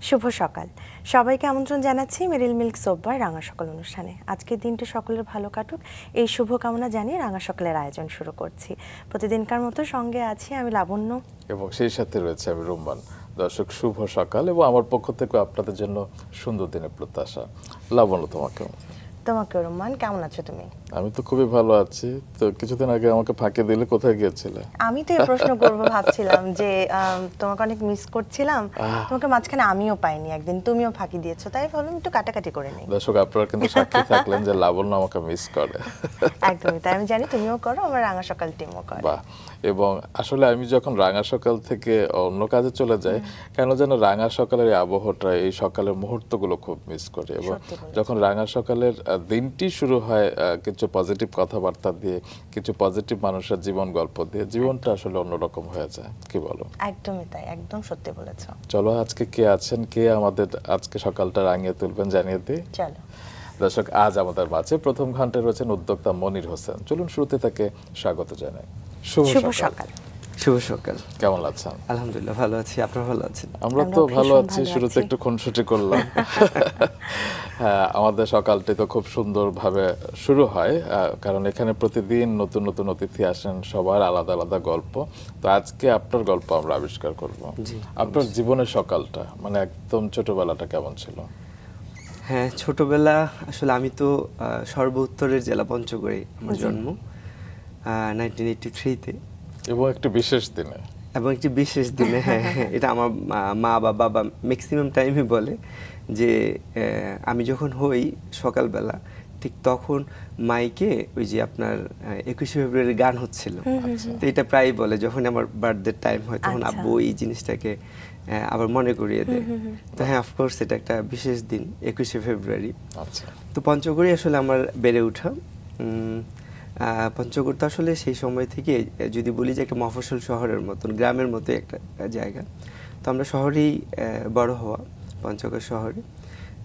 শুভ সকাল সবাইকে আমন্ত্রণ জানাচ্ছি মেরিল মিল্ক সোপবার রাঙা সকাল অনুষ্ঠানে। আজকের দিনটি সকলের ভালো কাটুক এই শুভকামনা জানিয়ে রাঙা সকালের আয়োজন শুরু করছি। প্রতিদিনকার মতো সঙ্গে আছি আমি লাবণ্য এবং সেই সাথে রয়েছে আমি রোমান। দর্শক শুভ সকাল এবং আমার পক্ষ থেকে আপনাদের জন্য সুন্দর দিনের প্রত্যাশা। লাবণ্য তোমাকেও। তোমাকেও রোমান, কেমন আছো তুমি? আমি তো খুবই ভালো আছি। তো কিছুদিন আগে আমাকে ফাঁকি দিলে, কোথায় গিয়েছিলে? আমি তো এই প্রশ্ন করবো ভাবছিলাম যে তোমাকে অনেক মিস করছিলাম। তোমাকে মাঝখানে আমিও পাইনি, একদিন তুমিও ফাঁকি দিয়েছো, তাই ভাবলাম একটু কাটাকাটি করে নেই। দর্শক আপনারা কিন্তু সাক্ষী থাকলেন যে লাবণ্য আমাকে মিস করে। একদমই তাই, আমি জানি তুমিও করো, আমার রাঙা সকাল টিমও করে। বাহ। এবং আসলে আমি যখন রাঙা সকাল থেকে অন্য কাজে চলে যাই, কেন যেন রাঙা সকালের এই আবহাওয়াটা, এই সকালের মুহূর্তগুলো খুব মিস করি। এবং যখন রাঙা সকালের দিনটি শুরু হয় কিছু পজিটিভ কথাবার্তা দিয়ে, কিছু পজিটিভ মানুষের জীবন গল্প দিয়ে, জীবনটা আসলে অন্যরকম হয়ে যায়। কি বলো? একদমই তাই, একদম সত্যি বলেছো। চলো আজকে কে আছেন, কে আমাদের আজকে সকালটা রাঙিয়ে তুলবেন জানিয়ে দিই। চলো দর্শক, আজ আমাদের মাঝে প্রথম ঘন্টায় রয়েছেন উদ্যোক্তা মনির হোসেন। চলুন শুরুতে তাকে স্বাগত জানাই। শুভ সকাল। শুভ সকাল। কেমন আছেন? আলহামদুলিল্লাহ ভালো আছি, আপনারা ভালো আছেন? আমরা তো ভালো আছি। শুরুতে একটু খুনসুটি করলাম। হ্যাঁ, আমাদের সকালটি তো খুব সুন্দরভাবে শুরু হয়, কারণ এখানে প্রতিদিন নতুন নতুন অতিথি আসেন, সবার আলাদা আলাদা গল্প। তো আজকে আপনার গল্প আমরা আবিষ্কার করব। আপনার জীবনের সকালটা, মানে একদম ছোটবেলাটা কেমন ছিল? হ্যাঁ, ছোটবেলা আসলে আমি তো সর্ব উত্তরের জেলা পঞ্চগড়ে আমার জন্ম 1983-তে, এবং একটি বিশেষ দিনে। এবং একটি বিশেষ দিনে। হ্যাঁ, এটা আমার মা বা বাবা ম্যাক্সিমাম টাইমই বলে যে আমি যখন হই সকালবেলা, ঠিক তখন মাইকে ওই যে আপনার 21শে ফেব্রুয়ারি গান হচ্ছিল। তো এটা প্রায় বলে যখন আমার বার্থডে টাইম হয়, তখন আব্বু এই জিনিসটাকে আবার মনে করিয়ে দেয়। তো হ্যাঁ, অফকোর্স এটা একটা বিশেষ দিন, 21শে ফেব্রুয়ারি। আচ্ছা। তো পঞ্চগড়ে আসলে আমার বেড়ে ওঠা। পঞ্চগড় তো আসলে সেই সময় থেকে যদি বলি যে একটা মফস্বল শহরের মতন, গ্রামের মতো একটা জায়গা। তো আমরা শহরেই বড় হওয়া, পঞ্চগড় শহরে।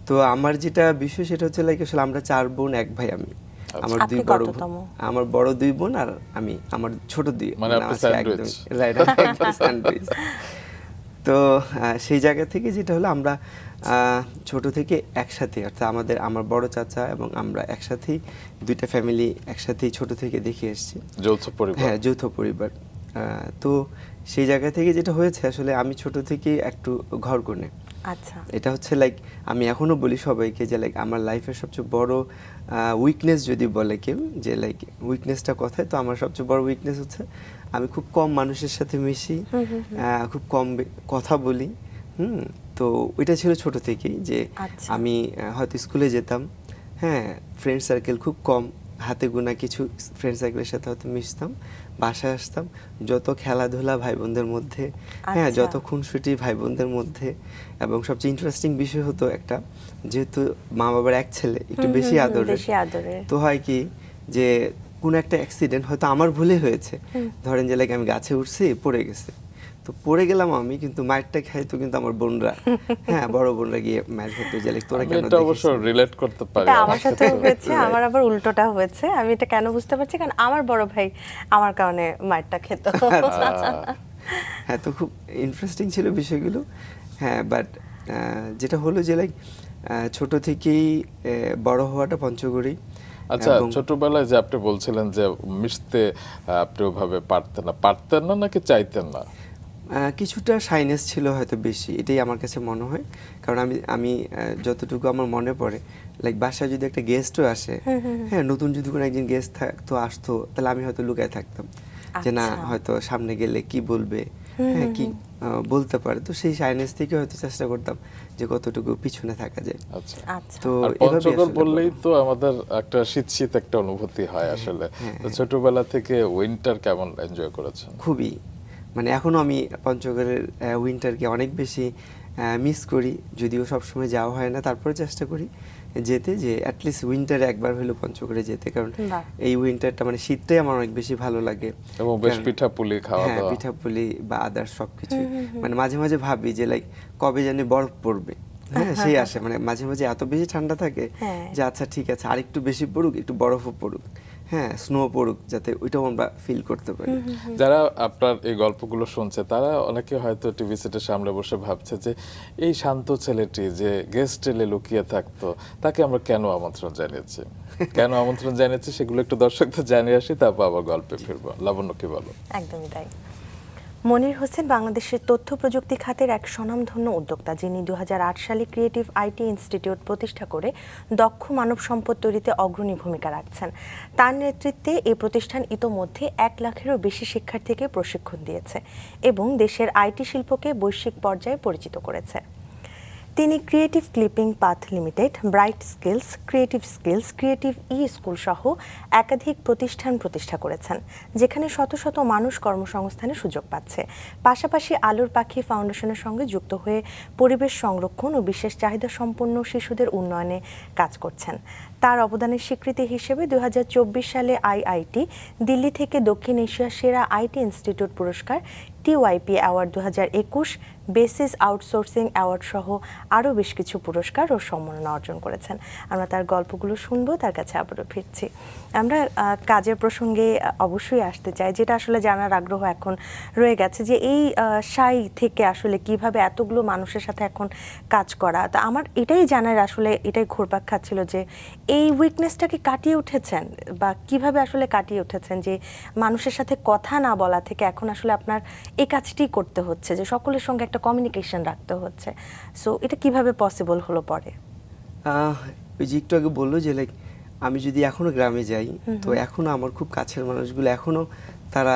তো আমার যেটা বিষয় সেটা হচ্ছে লাইক আসলে আমরা 4 বোন 1 ভাই। আমি আমার দুই বড় বোন, আমার বড় 2 বোন আর আমি, আমার ছোট 2, মানে আপনি স্যান্ডউইচ। Right, sandwich. তো সেই জায়গা থেকে যেটা হলো, আমরা ছোট থেকে একসাথে, অর্থাৎ আমার বড় চাচা এবং আমরা একসাথেই, দুইটা ফ্যামিলি একসাথেই ছোট থেকে দেখে এসেছি। যৌথ পরিবার। হ্যাঁ, যৌথ পরিবার। তো সেই জায়গা থেকে যেটা হয়েছে, আসলে আমি ছোট থেকে একটু ঘরকনে। আচ্ছা। এটা হচ্ছে লাইক আমি এখনো বলি সবাইকে যে লাইক আমার লাইফের সবচেয়ে বড় উইকনেস যদি বলে কেউ, যে লাইক উইকনেসটা কোথায়, তো আমার সবচেয়ে বড় উইকনেস হচ্ছে আমি খুব কম মানুষের সাথে মিশি, খুব কম কথা বলি। তো ওইটা ছিল ছোট থেকেই, যে আমি হয়তো স্কুলে যেতাম, হ্যাঁ, ফ্রেন্ড সার্কেল খুব কম, হাতে গোনা কিছু ফ্রেন্ড সার্কেলের সাথে হয়তো মিশতাম, বাসায় আসতাম, যত খেলাধুলা ভাই বোনদের মধ্যে, হ্যাঁ, যত খুনসুটি ভাই বোনদের মধ্যে। এবং সবচেয়ে ইন্টারেস্টিং বিষয় হতো একটা, যেহেতু মা বাবার এক ছেলে, একটু বেশি আদরের। তো হয় কি যে কোনো একটা অ্যাক্সিডেন্ট হয়তো আমার ভুলে হয়েছে, ধরেন যে লাইক আমি গাছে উঠছি, পড়ে গেছে, তো পড়ে গেলাম আমি, কিন্তু মায়েরটা খাইতো কিন্তু আমার বোনরা, হ্যাঁ, বড় বোনরা গিয়ে মায়ের খেতে, যে লাইক তোরা কেন দেখিস। এটা অবশ্য রিলেট করতে পারি। এটা আমার সাথে হয়েছে, আমার আবার উল্টোটা হয়েছে। আমি এটা কেন বুঝতে পারছি, কারণ আমার বড় ভাই আমার কারণে মারটা খেত। হ্যাঁ, তো খুব ইন্টারেস্টিং ছিল বিষয়গুলো। হ্যাঁ, বাট যেটা হলো যে লাইক ছোট থেকেই বড় হওয়াটা পঞ্চগড়েই। আচ্ছা, ছোটবেলায় যে আপনি বলছিলেন যে মিশতে আপনি ওভাবে পারতেন না নাকি চাইতেন না? কিছুটা শাইনেস ছিল হয়তো বেশি, এটাই আমার কাছে মনে হয়। কারণ আমি যতটুকু আমার মনে পড়ে, লাইক বাসায় যদি একটা গেস্টও আসে, হ্যাঁ, নতুন যদি কোনো একজন গেস্ট আসতো, তাহলে আমি হয়তো লুকায় থাকতাম, যে না, হয়তো সামনে গেলে কি বলবে, হ্যাঁ, কি বলতে পারে। তো সেই শাইনেস থেকে হয়তো চেষ্টা করতাম যে কতটুকু পিছনে থাকা যায়। আচ্ছা। তো পঞ্চগড় বললেই তো আমাদের একটা শীত শীত একটা অনুভূতি হয় আসলে। তো ছোটবেলা থেকে উইন্টার কেমন এনজয় করেছেন? খুবই, মানে এখনো আমি পঞ্চগড়ের উইন্টারকে অনেক বেশি মিস করি, যদিও সবসময় যাওয়া হয় না, তারপরে চেষ্টা করি যেতে, যে অ্যাটলিস্ট উইন্টারে একবার হলেও পঞ্চগড়ে যেতে, কারণ এই উইন্টারটা, মানে শীতটাই আমার অনেক বেশি ভালো লাগে। এবং বেশ পিঠাপুলি খাওয়া দাওয়া। হ্যাঁ, পিঠাপুলি বা আদার সবকিছু, মানে মাঝে মাঝে ভাবি যে লাইক কবে জানি বরফ পড়বে। হ্যাঁ, সেই আসে, মানে মাঝে মাঝে এত বেশি ঠান্ডা থাকে যে আচ্ছা ঠিক আছে, আরেকটু বেশি পড়ুক, একটু বরফও পড়ুক। হ্যাঁ স্নো পড়ুক, যাতে ওইটাও আমরা ফিল করতে পারি। যারা আপনার এই গল্পগুলো শুনছে তারা অনেকে হয়তো টিভি সেটের সামনে বসে ভাবছে যে এই শান্ত ছেলেটি যে গেস্ট টেলে লুকিয়ে থাকতো তাকে আমরা কেন আমন্ত্রণ জানিয়েছি, কেন আমন্ত্রণ জানিয়েছি সেগুলো একটু দর্শকদের জানিয়ে আসি, তারপর আবার গল্পে ফিরবো। লাবণ্য কি বলো? একদমই তাই। মনির হোসেন বাংলাদেশের তথ্য প্রযুক্তি খাতের এক স্বনামধন্য উদ্যোক্তা, যিনি 2008 সালে ক্রিয়েটিভ আইটি ইনস্টিটিউট প্রতিষ্ঠা করে দক্ষ মানব সম্পদ তৈরিতে অগ্রণী ভূমিকা রাখছেন। তার নেতৃত্বে এই প্রতিষ্ঠান ইতোমধ্যে 1 লাখেরও বেশি শিক্ষার্থীকে প্রশিক্ষণ দিয়েছে এবং দেশের আইটি শিল্পকে বৈশ্বিক পর্যায়ে পরিচিত করেছে। তিনি creative clipping path limited, bright skills, creative E school সহ একাধিক প্রতিষ্ঠান প্রতিষ্ঠা করেছেন, যেখানে শত শত মানুষ কর্মসংস্থানের সুযোগ পাচ্ছে। পাশাপাশি আলোর পাখি ফাউন্ডেশনের সঙ্গে যুক্ত হয়ে পরিবেশ সংরক্ষণ ও বিশেষ চাহিদা সম্পন্ন শিশুদের উন্নয়নে কাজ করছেন। তার অবদানের স্বীকৃতি হিসেবে 2024 সালে আইআইটি দিল্লি থেকে দক্ষিণ এশিয়ার সেরা আইটি ইনস্টিটিউট পুরস্কার, টিওআইপি অ্যাওয়ার্ড 2021, বেসিস আউটসোর্সিং অ্যাওয়ার্ড সহ আরও বেশ কিছু পুরস্কার ও সম্মাননা অর্জন করেছেন। আমরা তার গল্পগুলো শুনবো, তার কাছে আবারও ফিরছি। আমরা কাজের প্রসঙ্গে অবশ্যই আসতে চাই, যেটা আসলে জানার আগ্রহ এখন রয়ে গেছে, যে এই সাই থেকে আসলে কিভাবে এতগুলো মানুষের সাথে এখন কাজ করা। তো আমার এটাই জানার আসলে এটাই ঘুরপাক খাচ্ছিল যে এই উইকনেসটাকে কাটিয়ে উঠেছেন, বা কিভাবে আসলে কাটিয়ে উঠেছেন যে মানুষের সাথে কথা না বলা থেকে এখন আসলে আপনার এই কাজটি করতে হচ্ছে, যে সকলের সঙ্গে একটা কমিউনিকেশন রাখতে হচ্ছে। সো এটা কিভাবে পসিবল হলো পরে? ওই যে একটু আগে বললো যে লাইক আমি যদি এখনো গ্রামে যাই, তো এখনো আমার খুব কাছের মানুষগুলো এখনো তারা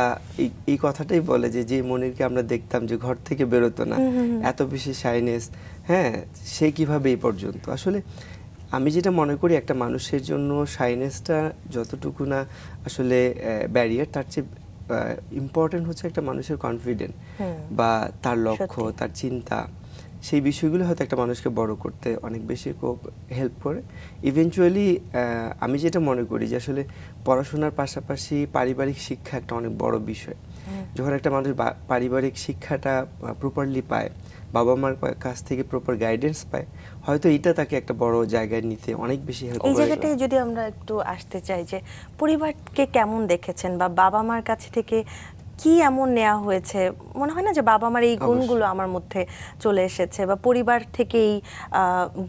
এই কথাটাই বলে যে যে মনিরকে আমরা দেখতাম যে ঘর থেকে বেরোতো না, এত বেশি শাইনেস, হ্যাঁ সে কিভাবে এই পর্যন্ত। আসলে আমি যেটা মনে করি, একটা মানুষের জন্য শাইনেসটা যতটুকু না আসলে ব্যারিয়ার, তার চেয়ে ইম্পর্টেন্ট হচ্ছে একটা মানুষের কনফিডেন্ট বা তার লক্ষ্য, তার চিন্তা। সেই বিষয়গুলো হয়তো একটা মানুষকে বড় করতে অনেক বেশি হেল্প করে। ইভেনচুয়ালি আমি যেটা মনে করি যে আসলে পড়াশোনার পাশাপাশি পারিবারিক শিক্ষা একটা অনেক বড় বিষয়। যখন একটা মানুষ পারিবারিক শিক্ষাটা প্রপারলি পায়, বাবা মার কাছ থেকে প্রপার গাইডেন্স পায়, হয়তো এটা তাকে একটা বড় জায়গায় নিতে অনেক বেশি হেল্প করে। এই জায়গাটায় যদি আমরা একটু আসতে চাই, যে পরিবারকে কেমন দেখেছেন, বা বাবা মার কাছ থেকে কি এমন নেওয়া হয়েছে? মনে হয় না যে বাবা মার এই গুণগুলো আমার মধ্যে চলে এসেছে, বা পরিবার থেকে এই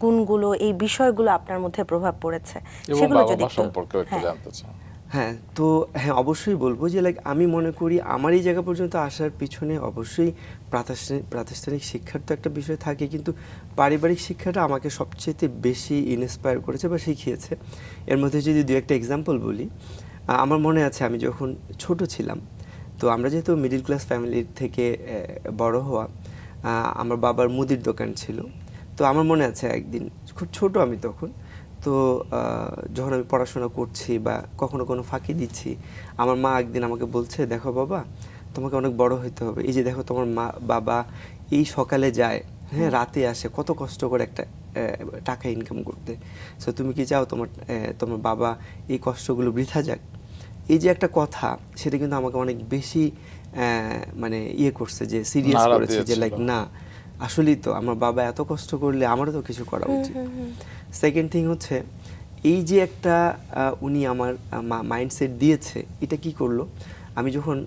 গুণগুলো, এই বিষয়গুলো আপনার মধ্যে প্রভাব পড়েছে, সেগুলো যদি সম্পর্কে একটু জানতে চাই। হ্যাঁ, তো হ্যাঁ অবশ্যই বলবো যে লাইক আমি মনে করি আমার এই জায়গা পর্যন্ত আসার পিছনে অবশ্যই প্রাতিষ্ঠানিক শিক্ষার তো একটা বিষয় থাকে, কিন্তু পারিবারিক শিক্ষাটা আমাকে সবচেয়ে বেশি ইন্সপায়ার করেছে বা শিখিয়েছে। এর মধ্যে যদি দু একটা এক্সাম্পল বলি, আমার মনে আছে আমি যখন ছোট ছিলাম, তো আমরা যেহেতু মিডল ক্লাস ফ্যামিলির থেকে বড় হওয়া, আমার বাবার মুদির দোকান ছিল। তো আমার মনে আছে একদিন, খুব ছোট আমি তখন, তো যখন আমি পড়াশোনা করছি বা কখনো কোনো ফাঁকি দিচ্ছি, আমার মা একদিন আমাকে বলছে, দেখো বাবা, তোমাকে অনেক বড় হতে হবে। এই যে দেখো তোমার বাবা এই সকালে যায়, হ্যাঁ রাতে আসে, কত কষ্ট করে একটা টাকা ইনকাম করতে। সো তুমি কি চাও তোমার বাবা এই কষ্টগুলো বৃথা যাক? এই যে একটা কথা, সেটা কিন্তু আমাকে অনেক বেশি মানে ইয়ে করছে, যে সিরিয়াস করেছে, যে লাইক না আসলেই তো আমার বাবা এত কষ্ট করলে আমারও তো কিছু করা উচিত। সেকেন্ড থিং হচ্ছে, এই যে একটা উনি আমার মাইন্ডসেট দিয়েছে, এটা কি করলো, আমি যখন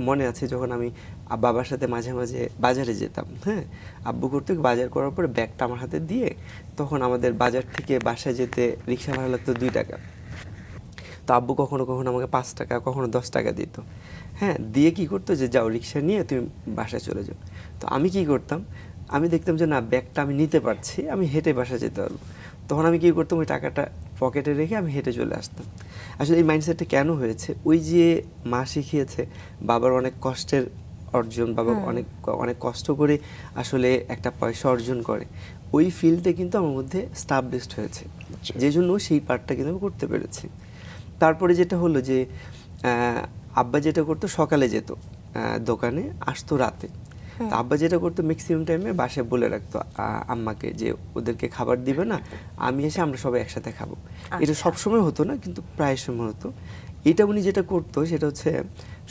মনে আছে যখন আমি বাবার সাথে মাঝে মাঝে বাজারে যেতাম, হ্যাঁ আব্বু কর্তৃক বাজার করার পরে ব্যাগটা আমার হাতে দিয়ে, তখন আমাদের বাজার থেকে বাসায় যেতে রিক্সা ভাড়া লাগতো 2 টাকা। তো আব্বু কখনো কখনো আমাকে 5 টাকা, কখনো 10 টাকা দিত, হ্যাঁ দিয়ে কি করতো, যে যাও রিক্সা নিয়ে তুমি বাসায় চলে যাও। তো আমি কি করতাম, আমি দেখতাম যে না ব্যাগটা আমি নিতে পারছি, আমি হেঁটে বাসায় যেতে পারবো। তখন আমি কি করতাম, ওই টাকাটা পকেটে রেখে আমি হেঁটে চলে আসতাম। আসলে এই মাইন্ডসেটটা কেন হয়েছে, ওই যে মা শিখিয়েছে, বাবার অনেক কষ্টের অর্জন, বাবা অনেক অনেক কষ্ট করে আসলে একটা পয়সা অর্জন করে, ওই ফিল্ডে কিন্তু আমার মধ্যে স্টাবলিশড হয়েছে, যে জন্য সেই পার্টটা কিন্তু আমি করতে পেরেছি। তারপরে যেটা হলো যে আব্বা যেটা করতো, সকালে যেত দোকানে, আসতো রাতে। তো আব্বা যেটা করতো, ম্যাক্সিমাম টাইমে বাসায় বলে রাখতো আম্মাকে যে ওদেরকে খাবার দিবে না, আমি এসে আমরা সবাই একসাথে খাবো। এটা সবসময় হতো না, কিন্তু প্রায় সময় হতো। এটা উনি যেটা করতো সেটা হচ্ছে,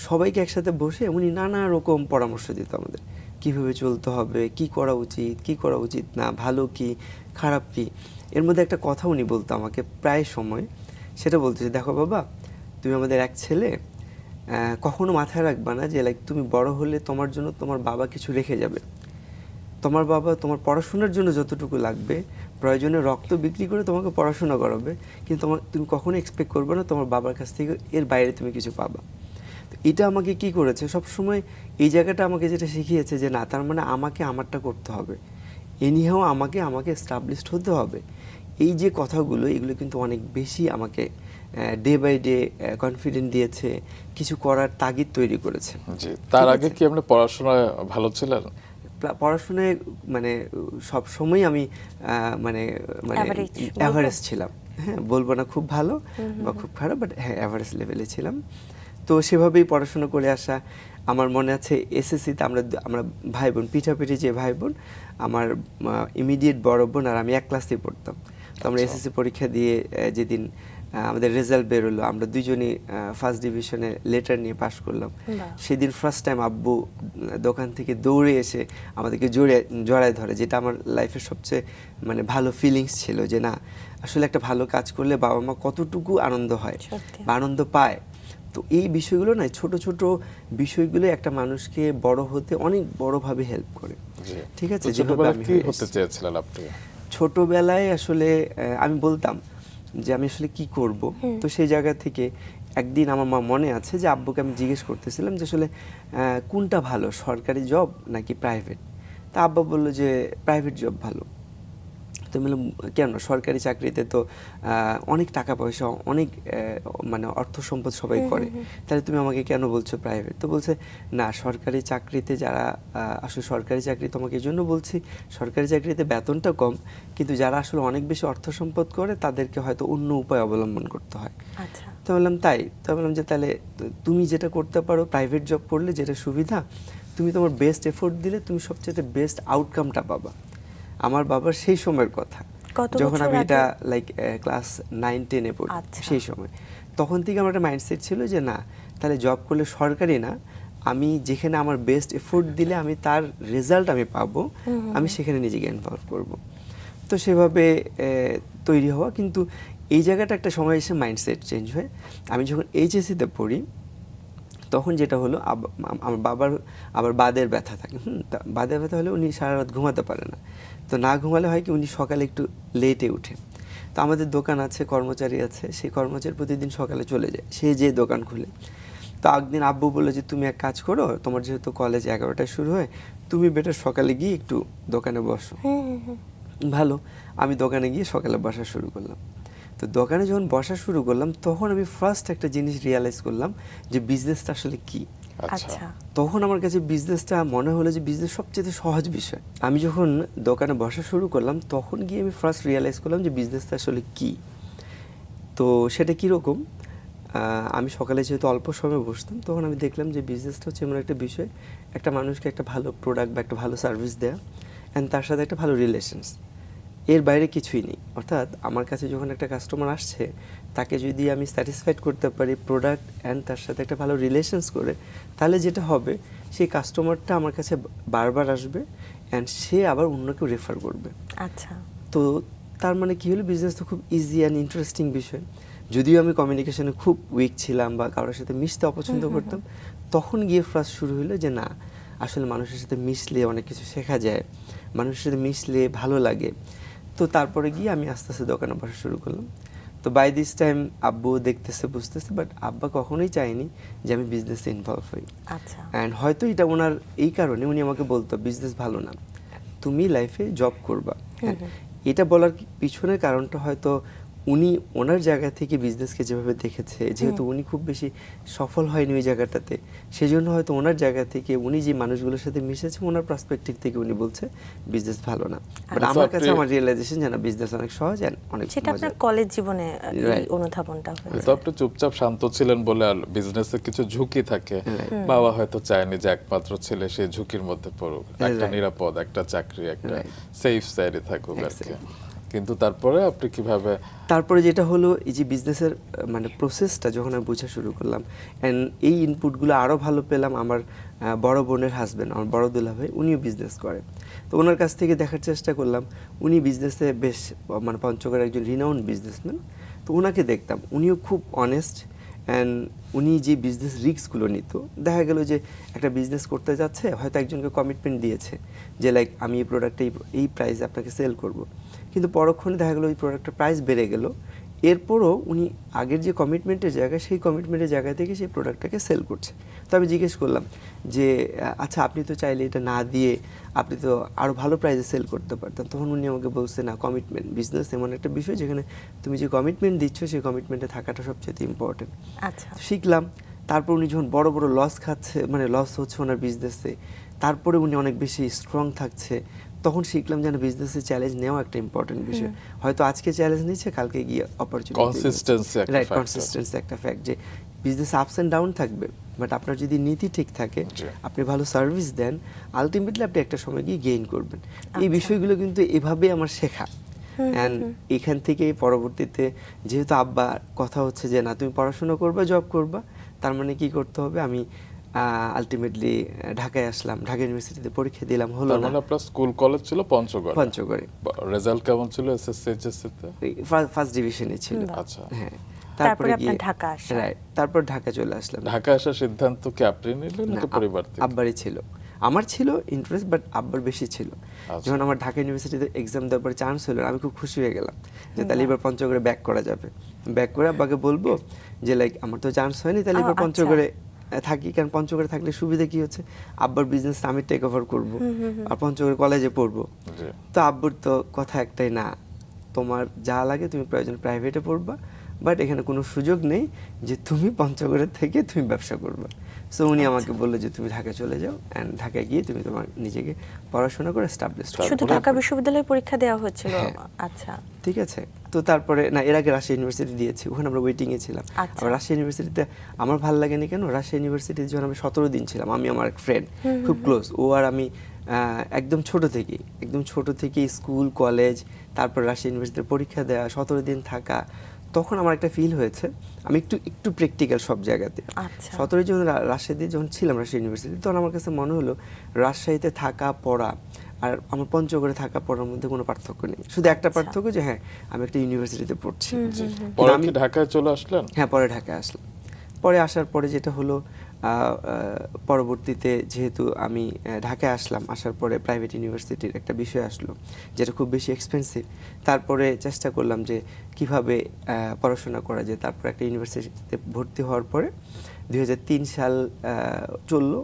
সবাইকে একসাথে বসে উনি নানা রকম পরামর্শ দিত আমাদের, কিভাবে চলতে হবে, কি করা উচিত, কি করা উচিত না, ভালো কি খারাপ কি। এর মধ্যে একটা কথা উনি বলতো আমাকে প্রায় সময়, সেটা বলতেছে, দেখো বাবা, তুমি আমাদের এক ছেলে, কখনো মাথায় রাখবা না যে লাইক তুমি বড় হলে তোমার জন্য তোমার বাবা কিছু রেখে যাবে। তোমার বাবা তোমার পড়াশোনার জন্য যতটুকু লাগবে প্রয়োজনে রক্ত বিক্রি করে তোমাকে পড়াশোনা করাবে, কিন্তু তুমি কখনো এক্সপেক্ট করবে না তোমার বাবার কাছ থেকে এর বাইরে তুমি কিছু পাবা। তো এটা আমাকে কি করেছে সবসময়, এই জায়গাটা আমাকে যেটা শিখিয়েছে যে না, তার মানে আমাকে আমারটা করতে হবে, এনিহাও আমাকে এস্টাবলিশড হতে হবে। এই যে কথাগুলো, এগুলো কিন্তু অনেক বেশি আমাকে ডে বাই ডে কনফিডেন্ট দিয়েছে, কিছু করার তাগিদ তৈরি করেছে। জি, তার আগে কি আপনি পড়াশোনায় ভালো ছিলেন? পড়াশোনায় মানে সব সময় আমি মানে মানে অ্যাভারেজ ছিলাম। হ্যাঁ, বলবো না খুব ভালো বা খুব খারাপ, বাট হ্যাঁ অ্যাভারেজ লেভেলে ছিলাম। তো সেভাবেই পড়াশোনা করে আসা। আমার মনে আছে এসএসসিতে আমরা ভাই বোন, পিঠাপিঠি যে ভাই বোন, আমার ইমিডিয়েট বড় বোন আর আমি এক ক্লাসেই পড়তাম। তো আমরা এসএসসি পরীক্ষা দিয়ে যেদিন আমাদের রেজাল্ট বেরোলো, আমরা দুজনই ফার্স্ট ডিভিশনে লেটার নিয়ে পাশ করলাম। সেদিন ফার্স্ট টাইম আব্বু দোকান থেকে দৌড়ে এসে আমাদেরকে জড়ায় ধরে, যেটা আমার লাইফের সবচেয়ে মানে ভালো ফিলিংস ছিল, যে না আসলে একটা ভালো কাজ করলে বাবা মা কতটুকু আনন্দ হয় বা আনন্দ পায়। তো এই বিষয়গুলো না, ছোট ছোট বিষয়গুলো একটা মানুষকে বড় হতে অনেক বড়ভাবে হেল্প করে। ঠিক আছে, ছোটবেলায় কি হতে চেয়েছিলেন আপনি? ছোটবেলায় আসলে আমি বলতাম যে আমি আসলে কি করব। তো সেই জায়গা থেকে একদিন আমার মনে আছে যে আব্বুকে আমি জিজ্ঞেস করতেছিলাম যে আসলে কোনটা ভালো, সরকারি জব নাকি প্রাইভেট। তা আব্বা বললো যে প্রাইভেট জব ভালো। তো বললাম কেন, সরকারি চাকরিতে তো অনেক টাকা পয়সা, অনেক মানে অর্থ সম্পদ সবাই করে, তাহলে তুমি আমাকে কেন বলছো প্রাইভেট? তো বলছে না, সরকারি চাকরিতে যারা আসলে সরকারি চাকরি তোমাকে এই জন্য বলছি, সরকারি চাকরিতে বেতনটা কম, কিন্তু যারা আসলে অনেক বেশি অর্থ সম্পদ করে তাদেরকে হয়তো অন্য উপায় অবলম্বন করতে হয়। আচ্ছা। তো বললাম তাই? তো বললাম যে তাহলে তুমি যেটা করতে পারো, প্রাইভেট জব করলে যেটা সুবিধা, তুমি তোমার বেস্ট এফোর্ট দিলে তুমি সবচেয়ে বেস্ট আউটকামটা পাবা। আমার বাবার সেই সময়ের কথা, যখন আমি এটা লাইক ক্লাস 9-10-এ পড়ি, সেই সময় তখন থেকে আমার একটা মাইন্ডসেট ছিল যে না, তাহলে জব করলে সরকারি না, আমি যেখানে আমার বেস্ট এফোর্ট দিলে আমি তার রেজাল্ট আমি পাবো, আমি সেখানে নিজেকে ইনভলভ করব। তো সেভাবে তৈরি হওয়া। কিন্তু এই জায়গাটা একটা সময় এসে মাইন্ডসেট চেঞ্জ হয়। আমি যখন এইচএসসিতে পড়ি, তখন যেটা হলো আমার বাবার আবার বাদের ব্যথা থাকে। বাদের ব্যথা হলে উনি সারা রাত ঘুমাতে পারে না। তো না ঘুমালে হয় কি, উনি সকালে একটু লেটে উঠে। তো আমাদের দোকান আছে, কর্মচারী আছে, সেই কর্মচারী প্রতিদিন সকালে চলে যায়, সে যে দোকান খুলে। তো একদিন আব্বু বললো যে তুমি এক কাজ করো, তোমার যেহেতু কলেজ 11টায় শুরু হয়, তুমি বেটার সকালে গিয়ে একটু দোকানে বসো। ভালো, আমি দোকানে গিয়ে সকালে বসা শুরু করলাম। তো দোকানে যখন বসা শুরু করলাম, তখন আমি ফার্স্ট একটা জিনিস রিয়ালাইজ করলাম যে বিজনেসটা আসলে কি। আচ্ছা। তখন আমার কাছে বিজনেসটা মনে হলো যে বিজনেস সবচেয়ে সহজ বিষয়। আমি যখন দোকানে বসা শুরু করলাম, তখন গিয়ে আমি ফার্স্ট রিয়ালাইজ করলাম যে বিজনেসটা আসলে কি। তো সেটা কীরকম, আমি সকালে যেহেতু অল্প সময় বসতাম, তখন আমি দেখলাম যে বিজনেসটা হচ্ছে এমন একটা বিষয়, একটা মানুষকে একটা ভালো প্রোডাক্ট বা একটা ভালো সার্ভিস দেয়া, অ্যান্ড তার সাথে একটা ভালো রিলেশনস, এর বাইরে কিছুই নেই। অর্থাৎ আমার কাছে যখন একটা কাস্টমার আসছে, তাকে যদি আমি স্যাটিসফাইড করতে পারি প্রোডাক্ট অ্যান্ড তার সাথে একটা ভালো রিলেশনস করে, তাহলে যেটা হবে, সেই কাস্টমারটা আমার কাছে বারবার আসবে অ্যান্ড সে আবার অন্য কেউ রেফার করবে। আচ্ছা। তো তার মানে কি হলো, বিজনেস তো খুব ইজি অ্যান্ড ইন্টারেস্টিং বিষয়। যদিও আমি কমিউনিকেশনে খুব উইক ছিলাম বা কারোর সাথে মিশতে অপছন্দ করতাম, তখন গিয়ে ফার্স্ট শুরু হলো যে না, আসলে মানুষের সাথে মিশলে অনেক কিছু শেখা যায়, মানুষের সাথে মিশলে ভালো লাগে। তো তারপরে গিয়ে আমি আস্তে আস্তে দোকানে বসা শুরু করলাম। তো বাই দিস টাইম আব্বু দেখতেছে, বুঝতেছে, বাট আব্বা কখনোই চায়নি যে আমি বিজনেসে ইনভলভ হই। আচ্ছা। অ্যান্ড হয়তো এটা ওনার এই কারণে উনি আমাকে বলতো বিজনেস ভালো না, তুমি লাইফে জব করবা। এটা বলার পিছনের কারণটা হয়তো উনি ওনার জায়গা থেকে বিজনেসকে যেভাবে দেখেছে, যেহেতু উনি খুব বেশি সফল হয়নি ওই জায়গাটাতে, সেজন্য হয়তো ওনার জায়গা থেকে উনি যে মানুষগুলোর সাথে মিশেছে, ওনার পার্সপেক্টিভ থেকে উনি বলছে বিজনেস ভালো না। বাট আমার কাছে আমার রিয়েলাইজেশন যে না, বিজনেস অনেক সহজ এন্ড অনেক মজার। সেটা আপনার কলেজ জীবনে এই অনুধাবনটা হয়েছে। তো আপনি চুপচাপ শান্ত ছিলেন বলে, আর বিজনেসে কিছু ঝুঁকি থাকে, বাবা হয়তো চায়নি যে একমাত্র ছেলে সেই ঝুঁকির মধ্যে পড়ুক, একটা নিরাপদ একটা চাকরি, একটা সেফ সাইডে থাকুক আর কি। কিন্তু তারপরে আপনি কিভাবে, তারপরে যেটা হলো, এই যে বিজনেসের মানে প্রসেসটা যখন আমি বোঝা শুরু করলাম, অ্যান্ড এই ইনপুটগুলো আরও ভালো পেলাম। আমার বড় বোনের হাজব্যান্ড, আমার বড় দুলা ভাই, উনিও বিজনেস করে। তো ওনার কাছ থেকে দেখার চেষ্টা করলাম, উনি বিজনেসে বেশ মানে পঞ্চগড়ের একজন রিনাউন্ড বিজনেসম্যান। তো ওনাকে দেখতাম, উনিও খুব অনেস্ট অ্যান্ড উনি যে বিজনেস রিস্কগুলো নিত, দেখা গেল যে একটা বিজনেস করতে যাচ্ছে, হয়তো একজনকে কমিটমেন্ট দিয়েছে যে লাইক আমি এই প্রোডাক্টটা এই প্রাইসে আপনাকে সেল করব, কিন্তু পরক্ষণে দেখা গেলো ওই প্রোডাক্টের প্রাইস বেড়ে গেল, এরপরও উনি আগের যে কমিটমেন্টের জায়গা, সেই কমিটমেন্টের জায়গা থেকে সেই প্রোডাক্টটাকে সেল করছে। তো আমি জিজ্ঞেস করলাম যে আচ্ছা আপনি তো চাইলে এটা না দিয়ে আপনি তো আরও ভালো প্রাইসে সেল করতে পারতেন। তখন উনি আমাকে বলছে না, কমিটমেন্ট, বিজনেস এমন একটা বিষয় যেখানে তুমি যে কমিটমেন্ট দিচ্ছ সেই কমিটমেন্টে থাকাটা সবচেয়ে ইম্পর্টেন্ট। আচ্ছা, শিখলাম। তারপর উনি যখন বড় বড় লস খাচ্ছে, মানে লস হচ্ছে ওনার বিজনেসে, তারপরে উনি অনেক বেশি স্ট্রং থাকছে, তখন শিখলাম যেন বিজনেসে চ্যালেঞ্জ নেওয়া একটা ইম্পর্টেন্ট বিষয়। হয়তো আজকে চ্যালেঞ্জ নিচ্ছে, কালকে গিয়ে অপরচুনিটি, কনসিস্টেন্সি একটা রাইট, factor। কনসিস্টেন্সি একটা ফ্যাক্ট, যে বিজনেস আপস অ্যান্ড ডাউন থাকবে, বাট আপনার যদি নীতি ঠিক থাকে, জি। আপনি ভালো সার্ভিস দেন, আলটিমেটলি আপনি একটা সময় গিয়ে গেইন করবেন। এই আচ্ছা। বিষয়গুলো কিন্তু এভাবে আমার শেখা। অ্যান্ড এখান থেকে পরবর্তীতে যেহেতু আব্বা কথা হচ্ছে যে না তুমি পড়াশোনা করবা, জব করবা, তার মানে কি করতে হবে, আমি আলটিমেটলি ঢাকায় আসলাম, ঢাকা ইউনিভার্সিটিতে পরীক্ষা দিলাম, হলো তার না, মানে আপনার স্কুল কলেজ ছিল পঞ্চগড়ে। পঞ্চগড়ে। রেজাল্ট কেমন ছিল এসএসসি এইচএসসি তে? ফার্স্ট ডিভিশনে ছিল। আচ্ছা। হ্যাঁ, তারপরে গিয়ে আপনার ঢাকা আসা। রাইট, তারপর ঢাকা চলে আসলাম। ঢাকা আসার সিদ্ধান্ত কি আপনি নিলেন না, নাকি পরিবার থেকে? আব্বারই ছিল। আমার ছিল ইন্টারেস্ট, বাট আব্বার বেশি ছিল। আচ্ছা। যখন আমার ঢাকা ইউনিভার্সিটিতে এক্সাম দেওয়ার পরে চান্স হলো, আমি খুব খুশি হয়ে গেলাম যে তাহলে এবার পঞ্চগড়ে ব্যাক করা যাবে। ব্যাক করে আব্বাকে বলবো যে লাইক আমার তো চান্স হয়নি, তাহলে এবার আচ্ছা। পঞ্চগড়ে থাকি। কারণ পঞ্চগড়ে থাকলে সুবিধা কি হচ্ছে, আব্বার বিজনেস আমি টেক ওভার করবো, আর পঞ্চগড়ে কলেজে পড়বো। জি। তো আব্বুর তো কথা একটাই, না তোমার যা লাগে তুমি প্রয়োজন প্রাইভেটে পড়বা, বাট এখানে কোনো সুযোগ নেই যে তুমি পঞ্চগড়ের থেকে তুমি ব্যবসা করবে। সো উনি আমাকে বললো যে তুমি ঢাকা চলে যাও, অ্যান্ড ঢাকায় গিয়ে তুমি তোমার নিজেকে পড়াশোনা করে এস্টাবলিশ করো। শুধু ঢাকা বিশ্ববিদ্যালয়ে পরীক্ষা দেওয়া হয়েছিল? হ্যাঁ। আচ্ছা, ঠিক আছে। তো তারপরে না, এর আগে রাজশাহী ইউনিভার্সিটি দিয়েছি, ওখানে আমরা ওয়েটিংয়ে ছিলাম। আচ্ছা। আবার রাজশাহী ইউনিভার্সিটিতে আমার ভালো লাগেনি কেন, রাজশাহী ইউনিভার্সিটিতে যখন আমি 17 দিন ছিলাম, আমি আমার এক ফ্রেন্ড খুব ক্লোজ, ও আর আমি একদম ছোট থেকে স্কুল কলেজ, তারপর রাজশাহী ইউনিভার্সিটির পরীক্ষা দেওয়া, 17 দিন থাকা, তখন আমার একটা ফিল হয়েছে আমি একটু প্র্যাকটিক্যাল সব জায়গাতে। আচ্ছা। 17 যখন রাজশাহীতে যখন ছিলাম, রাজশাহী ইউনিভার্সিটি, তখন আমার কাছে মনে হলো রাজশাহীতে থাকা পড়া আর আমার পঞ্চগড়ে থাকা পড়ার মধ্যে কোনো পার্থক্য নেই, শুধু একটা পার্থক্য যে হ্যাঁ আমি একটা ইউনিভার্সিটিতে পড়ছি। পরে আমি কি ঢাকায় চলে আসলেন? হ্যাঁ, পরে ঢাকায় আসলাম। পরে আসার পরে যেটা হলো, পরবর্তীতে যেহেতু আমি ঢাকায় আসলাম, আসার পরে প্রাইভেট ইউনিভার্সিটির একটা বিষয় আসলো যেটা খুব বেশি এক্সপেন্সিভ। তারপরে চেষ্টা করলাম যে কিভাবে পড়াশোনা করা যায়। তারপর একটা ইউনিভার্সিটিতে ভর্তি হওয়ার পরে 2003 সাল চললো,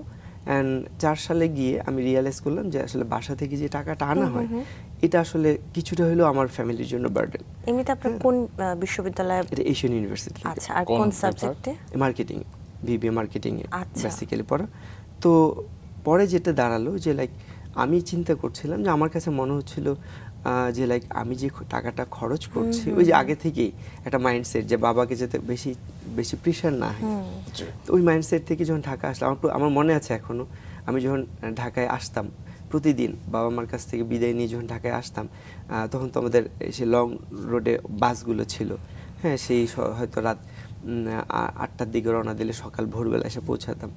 অ্যান্ড 4 সালে গিয়ে আমি রিয়েলাইজ করলাম যে আসলে বাসা থেকে যে টাকাটা আনা হয়, এটা আসলে কিছুটা হলেও আমার ফ্যামিলির জন্য বার্ডেন। এমনিতে আপনার কোন বিশ্ববিদ্যালয়ে? এটা এশিয়ান ইউনিভার্সিটি, আচ্ছা, আর কোন কোন বিভাগ? সাবজেক্টে? মার্কেটিং, বিবিএ মার্কেটিং এ আচ্ছা। বেসিক্যালি পড়া। তো পরে যেটা দাঁড়ালো যে লাইক আমি চিন্তা করছিলাম যে আমার কাছে মনে হচ্ছিল যে লাইক আমি যে টাকাটা খরচ করছি, ওই যে আগে থেকেই একটা মাইন্ডসেট যে বাবাকে যাতে বেশি প্রেশার না হয়, জি। তো ওই মাইন্ডসেট থেকে যখন ঢাকা আসলাম, আমার মনে আছে এখনো, আমি যখন ঢাকায় আসতাম প্রতিদিন বাবা মার কাছ থেকে বিদায় নিয়ে যখন ঢাকায় আসতাম, তখন তো আমাদের সে লং রোডে বাসগুলো ছিল, হ্যাঁ, সেই হয়তো রাত 8টার দিকে রওনা দিলে সকাল ভোরবেলা এসে পৌঁছাতাম।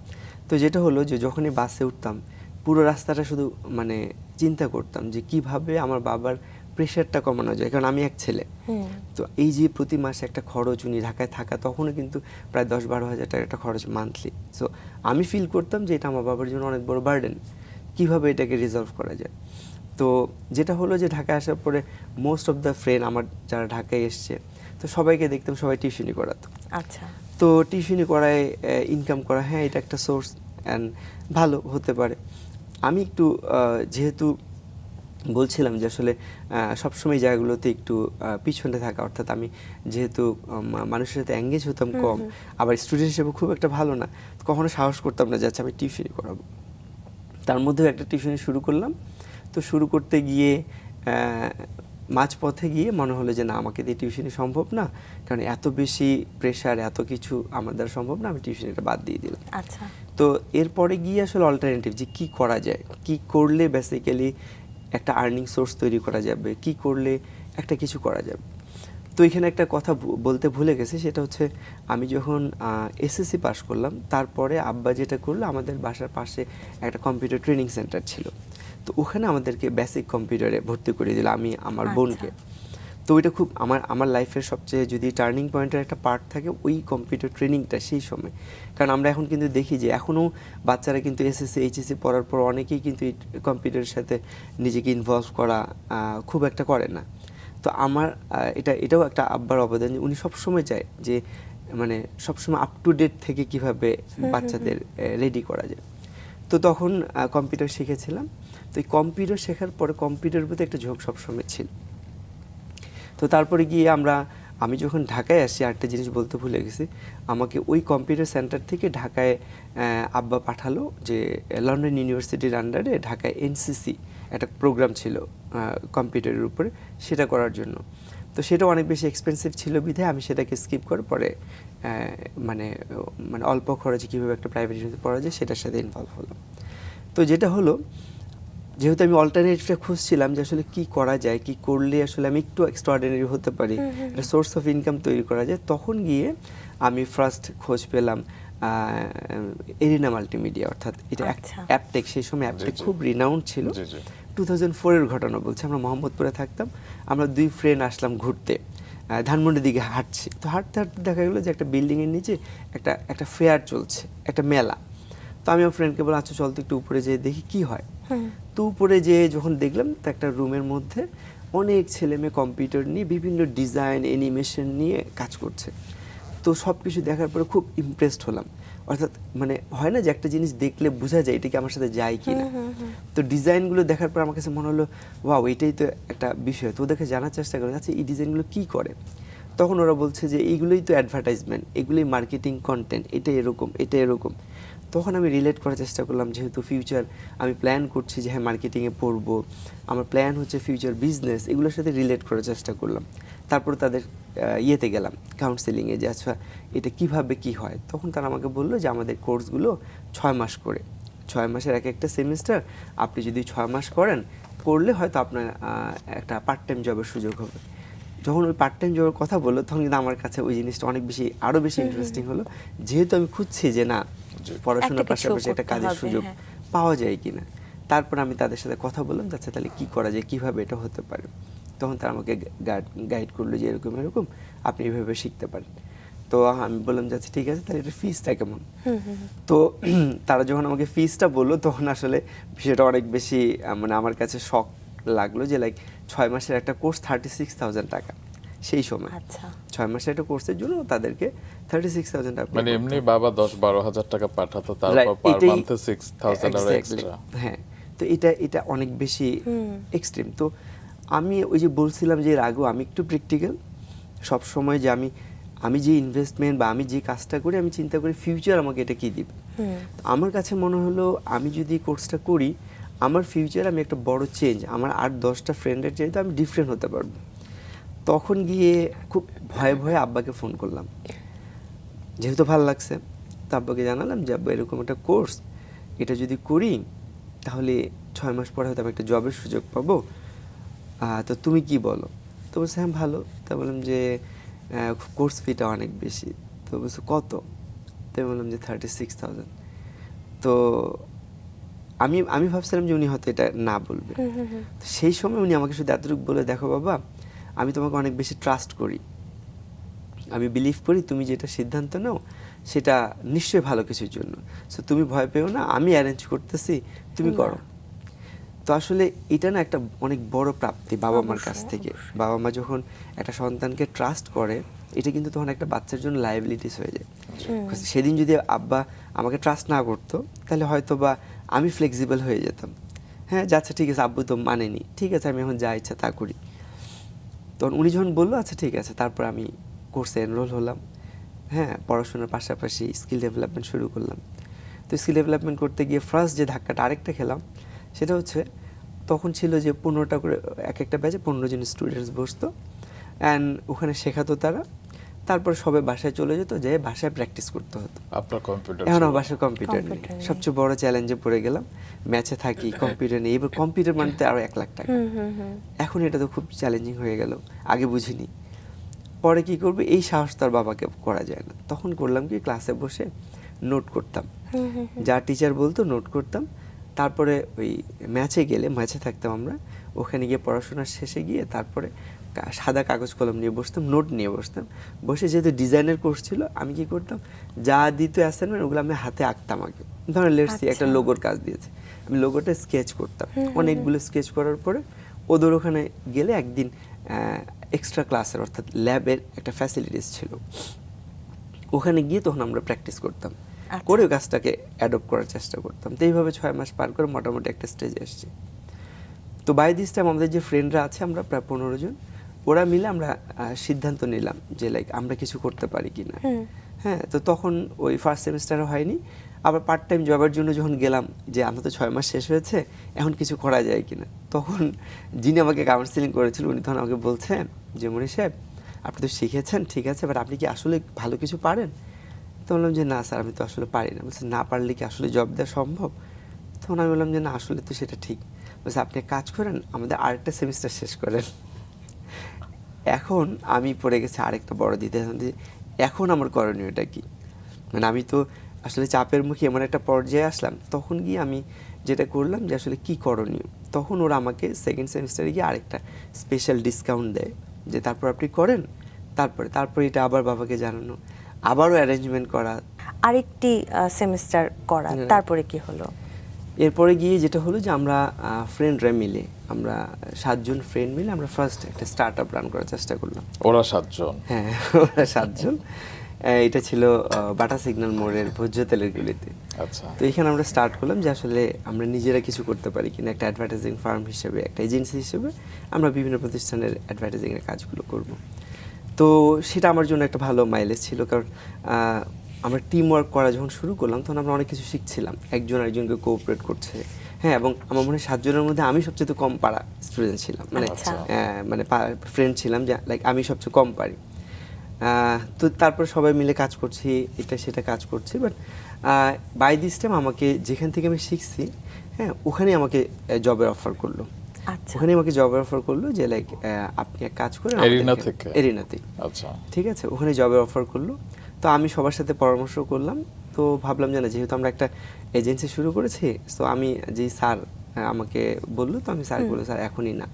তো যেটা হলো যে যখনই বাসে উঠতাম, পুরো রাস্তাটা শুধু মানে চিন্তা করতাম যে কিভাবে আমার বাবার প্রেশারটা কমানো যায়, কারণ আমি এক ছেলে। তো এই যে প্রতি মাসে একটা খরচ, উনি ঢাকায় থাকা, তখনও কিন্তু প্রায় 10-12 হাজার টাকা একটা খরচ মান্থলি। সো আমি ফিল করতাম যে এটা আমার বাবার জন্য অনেক বড় বার্ডেন, কিভাবে এটাকে রিজলভ করা যায়। তো যেটা হলো যে ঢাকায় আসার পরে মোস্ট অফ দ্য ফ্রেন্ড আমার যারা ঢাকায় এসছে, তো সবাইকে দেখতাম সবাই টিউশনি করাতো। আচ্ছা। তো টিউশনি করায় ইনকাম করা, হ্যাঁ এটা একটা সোর্স অ্যান্ড ভালো হতে পারে। আমি একটু যেহেতু বলছিলাম যে আসলে সবসময় জায়গাগুলোতে একটু পিছনে থাকা, অর্থাৎ আমি যেহেতু মানুষের সাথে এঙ্গেজ হতাম কম, আবার স্টুডেন্ট হিসেবে খুব একটা ভালো না, কখনো সাহস করতাম না যে আচ্ছা আমি টিউশনি করাবো। তার মধ্যেও একটা টিউশনি শুরু করলাম। তো শুরু করতে গিয়ে মাঝপথে গিয়ে মনে হলো যে না, আমাকে দিয়ে টিউশনি সম্ভব না, কারণ এত বেশি প্রেশার, এত কিছু আমার দ্বারা সম্ভব না, আমি টিউশনিটা বাদ দিয়ে দিলাম। আচ্ছা। তো এরপরে গিয়ে আসলে অল্টারনেটিভ যে কী করা যায়, কি করলে বেসিক্যালি একটা আর্নিং সোর্স তৈরি করা যাবে, কি করলে একটা কিছু করা যাবে। তো এখানে একটা কথা বলতে ভুলে গেছি, সেটা হচ্ছে আমি যখন এসএসসি পাস করলাম, তারপরে আব্বা যেটা করলো, আমাদের বাসার পাশে একটা কম্পিউটার ট্রেনিং সেন্টার ছিল, তো ওখানে আমাদেরকে বেসিক কম্পিউটারে ভর্তি করে দিল আমি আমার বোনকে। তো ওইটা খুব আমার লাইফের সবচেয়ে যদি টার্নিং পয়েন্টের একটা পার্ট থাকে ওই কম্পিউটার ট্রেনিংটা সেই সময়। কারণ আমরা এখন কিন্তু দেখি যে এখনও বাচ্চারা কিন্তু এসএসসি এইচএসসি পড়ার পর অনেকেই কিন্তু এই কম্পিউটারের সাথে নিজেকে ইনভলভ করা খুব একটা করে না। তো আমার এটাও একটা আব্বার অবদান যে উনি সবসময় চায় যে মানে সবসময় আপ টু ডেট থেকে কিভাবে বাচ্চাদের রেডি করা যায়। তো তখন কম্পিউটার শিখেছিলাম। তো এই কম্পিউটার শেখার পরে কম্পিউটারের প্রতি একটা ঝোঁক সবসময় ছিল। তো তারপরে গিয়ে আমি যখন ঢাকায় আসি, আরেকটা জিনিস বলতে ভুলে গেছি, আমাকে ওই কম্পিউটার সেন্টার থেকে ঢাকায় আব্বা পাঠালো যে লন্ডন ইউনিভার্সিটির আন্ডারে ঢাকায় এনসিসি একটা প্রোগ্রাম ছিল কম্পিউটারের উপরে, সেটা করার জন্য। তো সেটা অনেক বেশি এক্সপেন্সিভ ছিল বিধায় আমি সেটাকে স্কিপ করে পরে মানে অল্প খরচে কীভাবে একটা প্রাইভেট ইউনিভার্সিটি পড়া যায় সেটার সাথে ইনভলভ হলাম। তো যেটা হলো, যেহেতু আমি অল্টারনেটিভটা খুঁজছিলাম যে আসলে কী করা যায়, কী করলে আসলে আমি একটু এক্সট্রাঅর্ডিনারি হতে পারি, একটা সোর্স অফ ইনকাম তৈরি করা যায়, তখন গিয়ে আমি ফার্স্ট খোঁজ পেলাম এরিনা মাল্টিমিডিয়া, অর্থাৎ এটা অ্যাপটেক। সেই সময় অ্যাপটেক খুব রিনাউন্ড ছিল। 2004-এর ঘটনা বলছে। আমরা মোহাম্মদপুরে থাকতাম, আমরা 2 ফ্রেন্ড আসলাম ঘুরতে, ধানমন্ডির দিকে হাঁটছি। তো হাঁটতে হাঁটতে দেখা গেলো যে একটা বিল্ডিংয়ের নিচে একটা ফেয়ার চলছে, একটা মেলা। তো আমি আমার ফ্রেন্ডকে বললাম আচ্ছা চল তো একটু উপরে যেয়ে দেখি কি হয়। তো উপরে যেয়ে যখন দেখলাম তো একটা রুমের মধ্যে অনেক ছেলে মেয়ে কম্পিউটার নিয়ে বিভিন্ন ডিজাইন অ্যানিমেশন নিয়ে কাজ করছে। তো সব কিছু দেখার পরে খুব ইমপ্রেসড হলাম। অর্থাৎ মানে হয় না যে একটা জিনিস দেখলে বোঝা যায় এটা কি আমার সাথে যায় কি না। তো ডিজাইনগুলো দেখার পর আমার কাছে মনে হলো ওয়াও, এটাই তো একটা বিষয়। তো ওদেরকে জানার চেষ্টা করলাম আচ্ছা এই ডিজাইনগুলো কী করে। তখন ওরা বলছে যে এইগুলোই তো অ্যাডভার্টাইজমেন্ট, এগুলোই মার্কেটিং কন্টেন্ট, এটা এরকম এটা এরকম। তখন আমি রিলেট করার চেষ্টা করলাম, যেহেতু ফিউচার আমি প্ল্যান করছি যে হ্যাঁ মার্কেটিংয়ে পড়বো, আমার প্ল্যান হচ্ছে ফিউচার বিজনেস, এগুলোর সাথে রিলেট করার চেষ্টা করলাম। তারপর তাদের ইয়েতে গেলাম কাউন্সেলিংয়ে যে আচ্ছা এটা কিভাবে কি হয়। তখন তারা আমাকে বললো যে আমাদের কোর্সগুলো 6 মাস করে, 6 মাসের একটা সেমিস্টার, আপনি যদি 6 মাস করলে হয়তো আপনার একটা পার্ট টাইম জবের সুযোগ হবে। যখন ওই পার্ট টাইম জবের কথা বললো তখন কিন্তু আমার কাছে ওই জিনিসটা আরও বেশি ইন্টারেস্টিং হলো, যেহেতু আমি খুঁজছি যে না পড়াশোনার পাশাপাশি একটা কাজের সুযোগ পাওয়া যায় কিনা। তারপর আমি তাদের সাথে কথা বললাম আচ্ছা তাহলে কী করা যায়, কীভাবে এটা হতে পারে। তখন তারা আমাকে গাইড করলো যে এরকম এরকম আপনি এইভাবে শিখতে পারেন। তো আমি বললাম যে আচ্ছা ঠিক আছে, তাহলে এটা ফিসটা কেমন। তো তারা যখন আমাকে ফিসটা বললো তখন আসলে বিষয়টা অনেক বেশি মানে আমার কাছে শক লাগলো যে লাইক 6 মাসের একটা কোর্স 36,000 টাকা সেই সময়। 6 মাসের একটা কোর্সের জন্য তাদেরকে 36,000 টাকা, মানে এমনি বাবা 10-12 হাজার টাকা পাঠাতো, তারপর পার মান্থে 6,000 আর এক্সট্রা। হ্যাঁ, তো এটা অনেক বেশি এক্সট্রিম। তো আমি ওই যে বলছিলাম যে এর আগেও আমি একটু প্র্যাকটিক্যাল সব সময়, যে আমি যে ইনভেস্টমেন্ট বা আমি যে কাজটা করি আমি চিন্তা করি ফিউচার আমাকে এটা কী দিবে। আমার কাছে মনে হলো আমি যদি কোর্সটা করি আমার ফিউচার আমি একটা বড় চেঞ্জ, আমার 8-10টা ফ্রেন্ডের চাইতে আমি ডিফারেন্ট হতে পারবো। তখন গিয়ে খুব ভয়ে ভয়ে আব্বাকে ফোন করলাম, যেহেতু ভালো লাগছে। তো আব্বাকে জানালাম যে আব্বা এরকম একটা কোর্স, এটা যদি করি তাহলে 6 মাস পরে হয়তো আমি একটা জবের সুযোগ পাবো, তো তুমি কি বলো। তো বলছে হ্যাঁ ভালো। তা বললাম যে কোর্স ফিটা অনেক বেশি। তো বলছে কত। তো বললাম যে 36,000। তো আমি ভাবছিলাম যে উনি হয়তো এটা না বলবে। তো সেই সময় উনি আমাকে শুধু এতটুকু বলে, দেখো বাবা আমি তোমাকে অনেক বেশি ট্রাস্ট করি, আমি বিলিভ করি তুমি যেটা সিদ্ধান্ত নাও সেটা নিশ্চয়ই ভালো কিছুর জন্য, সো তুমি ভয় পেও না, আমি অ্যারেঞ্জ করতেছি, তুমি করো। তো আসলে এটা না একটা অনেক বড় প্রাপ্তি বাবা মার কাছ থেকে। বাবা মা যখন একটা সন্তানকে ট্রাস্ট করে এটা কিন্তু তখন একটা বাচ্চার জন্য লায়াবিলিটিস হয়ে যায়। সেদিন যদি আব্বা আমাকে ট্রাস্ট না করতো তাহলে হয়তো বা আমি ফ্লেক্সিবল হয়ে যেতাম, হ্যাঁ আচ্ছা ঠিক আছে আব্বু তো মানেনি, ঠিক আছে আমি এখন যা ইচ্ছা তা করি। তখন উনি যখন বললো আচ্ছা ঠিক আছে, তারপর আমি কোর্সে এনরোল হলাম। হ্যাঁ, পড়াশোনার পাশাপাশি স্কিল ডেভেলপমেন্ট শুরু করলাম। তো স্কিল ডেভেলপমেন্ট করতে গিয়ে ফার্স্ট যে ধাক্কাটা আরেকটা খেলাম সেটা হচ্ছে তখন ছিল যে 15টা করে একটা ব্যাচে 15 জন স্টুডেন্টস বসতো অ্যান্ড ওখানে শেখাতো তারা। তারপর সবাই বাসায় চলে যেত, যে বাসায় প্র্যাকটিস করতে হতো। আপনার কম্পিউটার এখন আমার বাসায় কম্পিউটার নেই, সবচেয়ে বড় চ্যালেঞ্জে পড়ে গেলাম। ম্যাচে থাকি, কম্পিউটার নেই, এবার কম্পিউটার মানতে আরো 1 লাখ টাকা। এখন এটা তো খুব চ্যালেঞ্জিং হয়ে গেল, আগে বুঝিনি। পরে কি করবে এই সাহস তার বাবাকে করা যায় না। তখন করলাম কি ক্লাসে বসে নোট করতাম, যা টিচার বলতো নোট করতাম। তারপরে ওই ম্যাচে থাকতাম আমরা, ওখানে গিয়ে পড়াশোনার শেষে গিয়ে তারপরে সাদা কাগজ কলম নিয়ে বসতাম, নোট নিয়ে বসতাম, বসে যেহেতু ডিজাইনের কোর্স ছিল আমি কি করতাম, যা দিত অ্যাসাইনমেন্ট ওগুলো আমি হাতে আঁকতাম আগে। ধরেন লেটস একটা লোগোর কাজ দিয়েছে, আমি লোগোটা স্কেচ করতাম, অনেকগুলো স্কেচ করার পরে ওদের ওখানে গেলে একদিন এক্সট্রা ক্লাসের অর্থাৎ ল্যাবের একটা ফ্যাসিলিটিস ছিল, ওখানে গিয়ে তখন আমরা প্র্যাকটিস করতাম, করে ওই কাজটাকে অ্যাডপ্ট করার চেষ্টা করতাম। তো এইভাবে 6 মাস পার করে মোটামুটি একটা স্টেজে এসেছি। তো বাই দিস টাইম আমাদের যে ফ্রেন্ডরা আছে আমরা প্রায় 15 জন, ওরা মিলে আমরা সিদ্ধান্ত নিলাম যে লাইক আমরা কিছু করতে পারি কি না। হ্যাঁ, তো তখন ওই ফার্স্ট সেমিস্টারে হয়নি, আবার পার্ট টাইম জবের জন্য যখন গেলাম যে আমরা তো 6 মাস শেষ হয়েছে, এখন কিছু করা যায় কিনা, তখন যিনি আমাকে কাউন্সিলিং করেছিল উনি তখন আমাকে বলছেন যে মনি সাহেব আপনি তো শিখেছেন ঠিক আছে, বাট আপনি কি আসলে ভালো কিছু পারেন? তো বললাম যে না স্যার আমি তো আসলে পারি না। বলছে না পারলে কি আসলে জব দেওয়া সম্ভব? তখন আমি বললাম যে না আসলে তো সেটা ঠিক। বলছে আপনি এক কাজ করেন, আমাদের আরেকটা সেমিস্টার শেষ করেন। এখন আমি পড়ে গেছি আরেকটা বড় দ্বিধা, যে এখন আমার করণীয়টা কি। মানে আমি তো আসলে চাপের মুখে এমন একটা পর্যায়ে আসলাম, তখন গিয়ে আমি যেটা করলাম যে আসলে কি করণীয়, তখন ওরা আমাকে সেকেন্ড সেমিস্টারে গিয়ে আরেকটা স্পেশাল ডিসকাউন্ট দেয় যে তারপর আপনি করেন, তারপরে এটা আবার বাবাকে জানানো, আবারও অ্যারেঞ্জমেন্ট করা, আরেকটি সেমিস্টার করা, তারপরে কি হলো? এরপরে গিয়ে যেটা হলো যে আমরা ফ্রেন্ডরা মিলে, আমরা 7 জন ফ্রেন্ড মিলে আমরা ফার্স্ট একটা স্টার্ট আপ রান করার চেষ্টা করলাম। ওরা 7 জন? হ্যাঁ, ওরা 7 জন। এটা ছিল বাটা সিগন্যাল মোড়ের ভোজ্য তেলের গুলিতে। আচ্ছা। তো এখানে আমরা স্টার্ট করলাম যে আসলে আমরা নিজেরা কিছু করতে পারি কিনা, একটা অ্যাডভার্টাইজিং ফার্ম হিসেবে, একটা এজেন্সি হিসেবে আমরা বিভিন্ন প্রতিষ্ঠানের অ্যাডভার্টাইজিংয়ের কাজগুলো করব। তো সেটা আমার জন্য একটা ভালো মাইলেজ ছিল, কারণ আমরা টিম ওয়ার্ক করা যখন শুরু করলাম তখন আমরা অনেক কিছু শিখছিলাম, একজন আরেকজনকে কোঅপারেট করছে। হ্যাঁ, এবং আমার মনে হয় 7 জনের মধ্যে আমি সবচেয়ে কম পারা স্টুডেন্ট ছিলাম, মানে ফ্রেন্ড ছিলাম যে লাইক আমি সবচেয়ে কম পারি। তো তারপর সবাই মিলে কাজ করছি, এটা সেটা কাজ করছি, বাট বাই দিস টাইম আমাকে যেখান থেকে আমি শিখছি, হ্যাঁ, ওখানেই আমাকে জবের অফার করলো। ওখানে আমাকে জবের অফার করলো যে লাইক আপনি এক কাজ করেন এরিনাতেই। আচ্ছা, ঠিক আছে, ওখানে জবের অফার করলো। তো আমি সবার সাথে পরামর্শ করলাম, তো ভাবলাম যে না, যেহেতু আমরা একটা এজেন্সি শুরু করেছি, তো আমি যেই স্যার আমাকে বললো, তো আমি স্যার বললো স্যার এখনই না।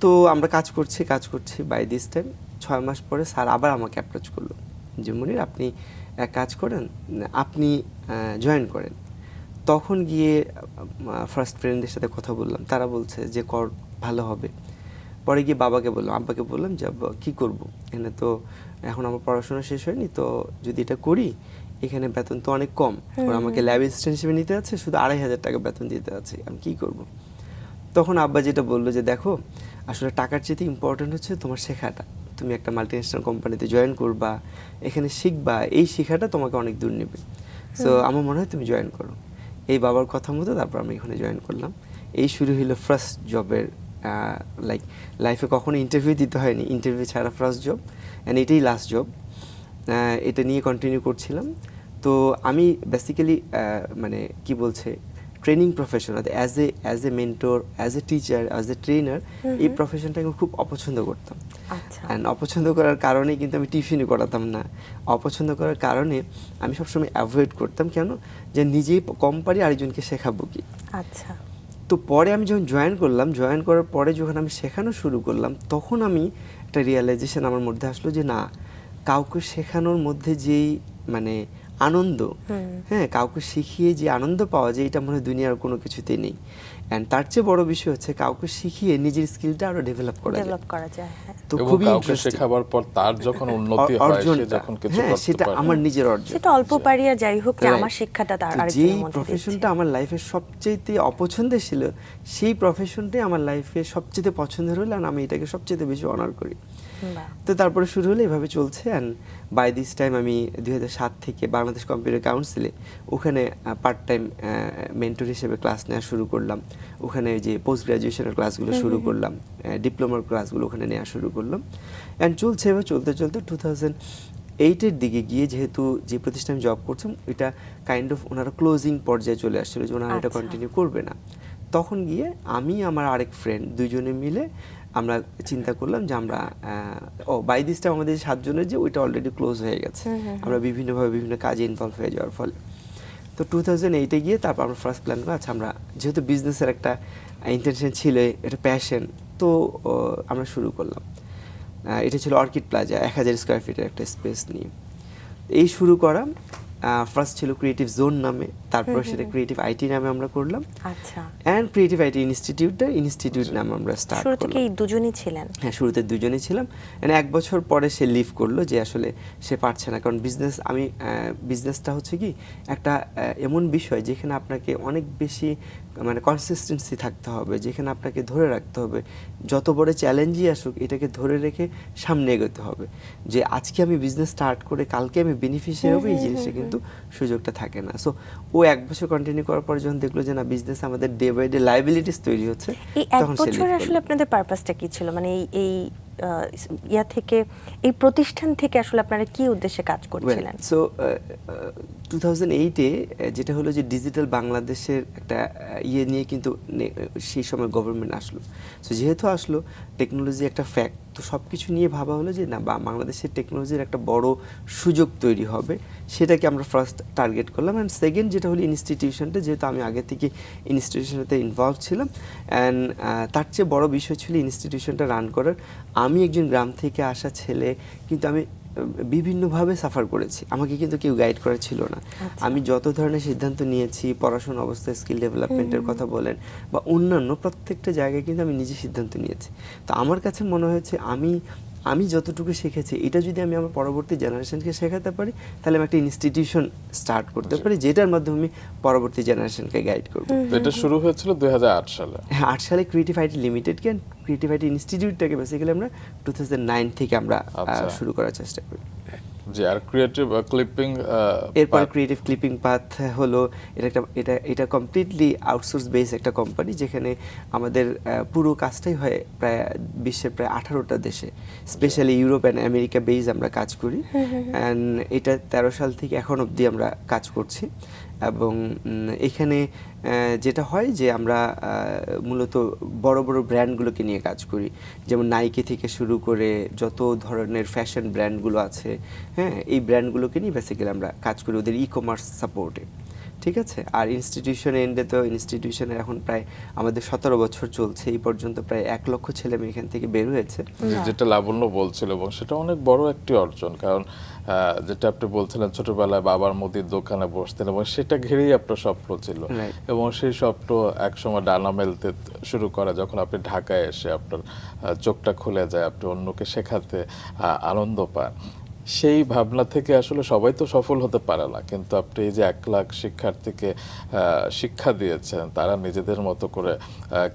তো আমরা কাজ করছি বাই দিস টাইম 6 মাস পরে স্যার আবার আমাকে অ্যাপ্রোচ করলো যে মনির আপনি এক কাজ করেন, আপনি জয়েন করেন। তখন গিয়ে ফার্স্ট ফ্রেন্ডদের সাথে কথা বললাম, তারা বলছে যে কর, ভালো হবে। পরে গিয়ে বাবাকে বললাম, আব্বাকে বললাম যে আব্বা কী করবো, এখানে তো এখন আমার পড়াশোনা শেষ হয়নি, তো যদি এটা করি এখানে বেতন তো অনেক কম, ওরা আমাকে ল্যাব অ্যাসিস্ট্যান্ট হিসেবে নিতে আছে, শুধু 2,500 টাকা বেতন দিতে আছে, আমি কী করব। তখন আব্বা যেটা বললো যে দেখো আসলে টাকার চেয়ে ইম্পর্টেন্ট হচ্ছে তোমার শেখাটা, তুমি একটা মাল্টিন্যাশনাল কোম্পানিতে জয়েন করবা, এখানে শিখবা, এই শেখাটা তোমাকে অনেক দূর নেবে, সো আমার মনে হয় তুমি জয়েন করো। এই বাবার কথা মতো তারপর আমি এখানে জয়েন করলাম। এই শুরু হলো ফার্স্ট জবের, লাইক লাইফে কখনো ইন্টারভিউ দিতে হয়নি, ইন্টারভিউ ছাড়া ফার্স্ট জব, অ্যান্ড এটাই লাস্ট জব। এটা নিয়ে কন্টিনিউ করছিলাম। তো আমি বেসিক্যালি মানে কি বলছে training profession, as a mentor, as a teacher, as a trainer, এই প্রফেশনটাকে খুব অপছন্দ করতাম। অ্যান্ড অপছন্দ করার কারণে কিন্তু আমি টিউশনই করাতাম না, অপছন্দ করার কারণে আমি সবসময় অ্যাভয়েড করতাম, কেন যে নিজেই কম পারি আরেকজনকে শেখাবো কি। আচ্ছা। তো পরে আমি যখন জয়েন করলাম, জয়েন করার পরে যখন আমি শেখানো শুরু করলাম, তখন আমি একটা রিয়েলাইজেশন আমার মধ্যে আসলো যে না, কাউকে শেখানোর মধ্যে যেই মানে আনন্দ, হ্যাঁ, কাউকে শিখিয়ে যে আনন্দ পাওয়া যায়, এটা মনে হয় দুনিয়ার কোনো কিছুতেই নেই। অ্যান্ড তার চেয়ে বড় বিষয় হচ্ছে কাউকে শিখিয়ে নিজের স্কিলটা আরো ডেভেলপ করা যায়। তো খুবই কাউকে শেখাবার পর তার যখন উন্নতি হয়, সে যখন কিছু করতে পারে, সেটা আমার নিজের অর্জন, সেটা অল্প পারি আর যাই হোক, যে আমার শিক্ষাটা তার আরেকজনের মধ্যে দিচ্ছে। যে প্রফেশনটা আমার লাইফের সবচেয়ে অপছন্দের ছিল, সেই প্রফেশনটাই আমার লাইফে সবচেয়ে পছন্দের হলো, আর আমি এটাকে সবচেয়ে বেশি অনার করি। তো তারপরে শুরু হলো, এভাবে চলছে। অ্যান্ড বাই দিস টাইম আমি 2007 থেকে বাংলাদেশ কম্পিউটার কাউন্সিলে ওখানে পার্ট টাইম মেন্টর হিসেবে ক্লাস নেওয়া শুরু করলাম। ওখানে যে পোস্ট গ্রাজুয়েশনের ক্লাসগুলো শুরু করলাম, ডিপ্লোমার ক্লাসগুলো ওখানে নেওয়া শুরু করলাম। অ্যান্ড চলছে এবার চলতে 2008-এর দিকে গিয়ে, যেহেতু যে প্রতিষ্ঠানে জব করছিলাম এটা কাইন্ড অফ ওনারা ক্লোজিং পর্যায়ে চলে আসছিল, যে ওনারা এটা কন্টিনিউ করবে না। তখন গিয়ে আমি আমার আরেক ফ্রেন্ড দুজনে মিলে আমরা চিন্তা করলাম যে আমরা বাই দিস টাইম আমাদের 7 জনের যে ওইটা অলরেডি ক্লোজ হয়ে গেছে, আমরা বিভিন্নভাবে বিভিন্ন কাজে ইনভলভ হয়ে যাওয়ার ফলে। তো 2008-এ গিয়ে তারপর আমরা ফার্স্ট প্ল্যান করা, আচ্ছা আমরা যেহেতু বিজনেসের একটা ইন্টেনশন ছিল, এটা প্যাশন, তো আমরা শুরু করলাম। এটা ছিল অর্কিড প্লাজা, 1000 স্কোয়ার ফিটের একটা স্পেস নিয়ে। এই শুরু করা ফার্স্ট ছিল ক্রিয়েটিভ জোন নামে, তারপর সেটা ক্রিয়েটিভ আইটি নামে আমরা করলাম, আচ্ছা, অ্যান্ড ক্রিয়েটিভ আইটি ইনস্টিটিউট নামে আমরা স্টার্ট শুরু থেকে করলাম। এই দুজনই ছিলেন? হ্যাঁ, শুরুতে দুজনেই ছিলাম, মানে 1 বছর পরে সে লিভ করলো, যে আসলে সে পারছে না। কারণ বিজনেসটা হচ্ছে কি একটা এমন বিষয় যেখানে আপনাকে অনেক বেশি মানে কনসিস্টেন্সি থাকতে হবে, যেখানে আপনাকে ধরে রাখতে হবে, যত বড় চ্যালেঞ্জই আসুক এটাকে ধরে রেখে সামনে এগোতে হবে। যে আজকে আমি বিজনেস স্টার্ট করে কালকে আমি বেনিফিশিয়ারি হবো, এই জিনিসটা কিন্তু সুযোগটা থাকে না। সো ও 1 বছর কন্টিনিউ করার পর যখন দেখলো যে না, বিজনেস আমাদের ডে বাই ডে লাইবিলিটিস তৈরি হচ্ছে, এই 1 তখন সে leave বছরে আসলে করলো। আপনাদের পারপাসটা কি ছিল? মানে এই ইয়া থেকে, এই প্রতিষ্ঠান থেকে আসলে আপনারা কি উদ্দেশ্যে কাজ করছিলেন? সো 2008-এ যেটা হলো যে ডিজিটাল বাংলাদেশের একটা ইয়ে নিয়ে কিন্তু সেই সময় গভর্নমেন্ট আসলো। সো যেহেতু আসলো, টেকনোলজি একটা ফ্যাক্ট, তো সব কিছু নিয়ে ভাবা হলো যে না, বাংলাদেশের টেকনোলজির একটা বড় সুযোগ তৈরি হবে, সেটাকে আমরা ফার্স্ট টার্গেট করলাম। অ্যান্ড সেকেন্ড যেটা হলো ইনস্টিটিউশনটা, যেহেতু আমি আগে থেকে ইনস্টিটিউশনটাতে ইনভলভ ছিলাম, অ্যান্ড তার চেয়ে বড় বিষয় ছিল ইনস্টিটিউশনটা রান করার। আমি একজন গ্রাম থেকে আসা ছেলে, কিন্তু আমি বিভিন্নভাবে সাফার করেছি, আমাকে কিন্তু কেউ গাইড করা ছিল না। আমি যত ধরনের সিদ্ধান্ত নিয়েছি, পড়াশোনা অবস্থায় স্কিল ডেভেলপমেন্টের কথা বলেন বা অন্যান্য প্রত্যেকটা জায়গায় কিন্তু আমি নিজে সিদ্ধান্ত নিয়েছি। তো আমার কাছে মনে হয়েছে আমি যতটুকু শিখেছি, এটা যদি আমি আমার পরবর্তী জেনারেশনকে শেখাতে পারি, তাহলে আমি একটা ইনস্টিটিউশন স্টার্ট করতে পারি, যেটার মাধ্যমে আমি পরবর্তী জেনারেশনকে গাইড করব। তো এটা শুরু হয়েছিল 2008 সালে। হ্যাঁ, 8 সালে ক্রিয়েটিভ আইটি লিমিটেডকে, ক্রিয়েটিভ আইটি ইনস্টিটিউটটাকে বেসিক্যালি আমরা 2009 থেকে আমরা আচ্ছা। শুরু করার চেষ্টা করি। যে আর ক্রিয়েটিভ ক্লিপিং, এরপরে ক্রিয়েটিভ ক্লিপিং পাথ হলো, এটা কমপ্লিটলি আউটসোর্স বেস একটা কোম্পানি, যেখানে আমাদের পুরো কাজটাই হয় প্রায় বিশ্বের প্রায় 18টা দেশে, specially Europe and America base আমরা কাজ করি। অ্যান্ড এটা 13 সাল থেকে এখন অবধি আমরা কাজ করছি। এবং এখানে যেটা হয় যে আমরা মূলত বড় বড় ব্র্যান্ডগুলোকে নিয়ে কাজ করি, যেমন নাইকি থেকে শুরু করে যত ধরনের ফ্যাশন ব্র্যান্ডগুলো আছে, হ্যাঁ, এই ব্র্যান্ডগুলোকে নিয়ে বেসিক্যালি আমরা কাজ করি ওদের ই কমার্স সাপোর্টে। ঠিক আছে। আর ইনস্টিটিউশন এন্ডে তো ইনস্টিটিউশনের এখন প্রায় আমাদের 17 বছর চলছে, এই পর্যন্ত প্রায় 1 লক্ষ ছেলে মেয়ে এখান থেকে বের হয়েছে। যেটা লাবণ্য বলছিল, এবং সেটা অনেক বড় একটি অর্জন। কারণ যেটা আপনি বলছিলেন, ছোটবেলায় বাবার মুদির দোকানে বসতেন এবং সেটা ঘিরেই আপনার স্বপ্ন ছিল, এবং সেই স্বপ্ন একসময় ডানা মেলতে শুরু করে যখন আপনি ঢাকায় এসে আপনার চোখটা খুলে যায়, আপনি অন্যকে শেখাতে আনন্দ পান। সেই ভাবনা থেকে আসলে সবাই তো সফল হতে পারে না, কিন্তু আপনি এই যে 1 লাখ শিক্ষার্থীকে শিক্ষা দিয়েছেন, তারা নিজেদের মতো করে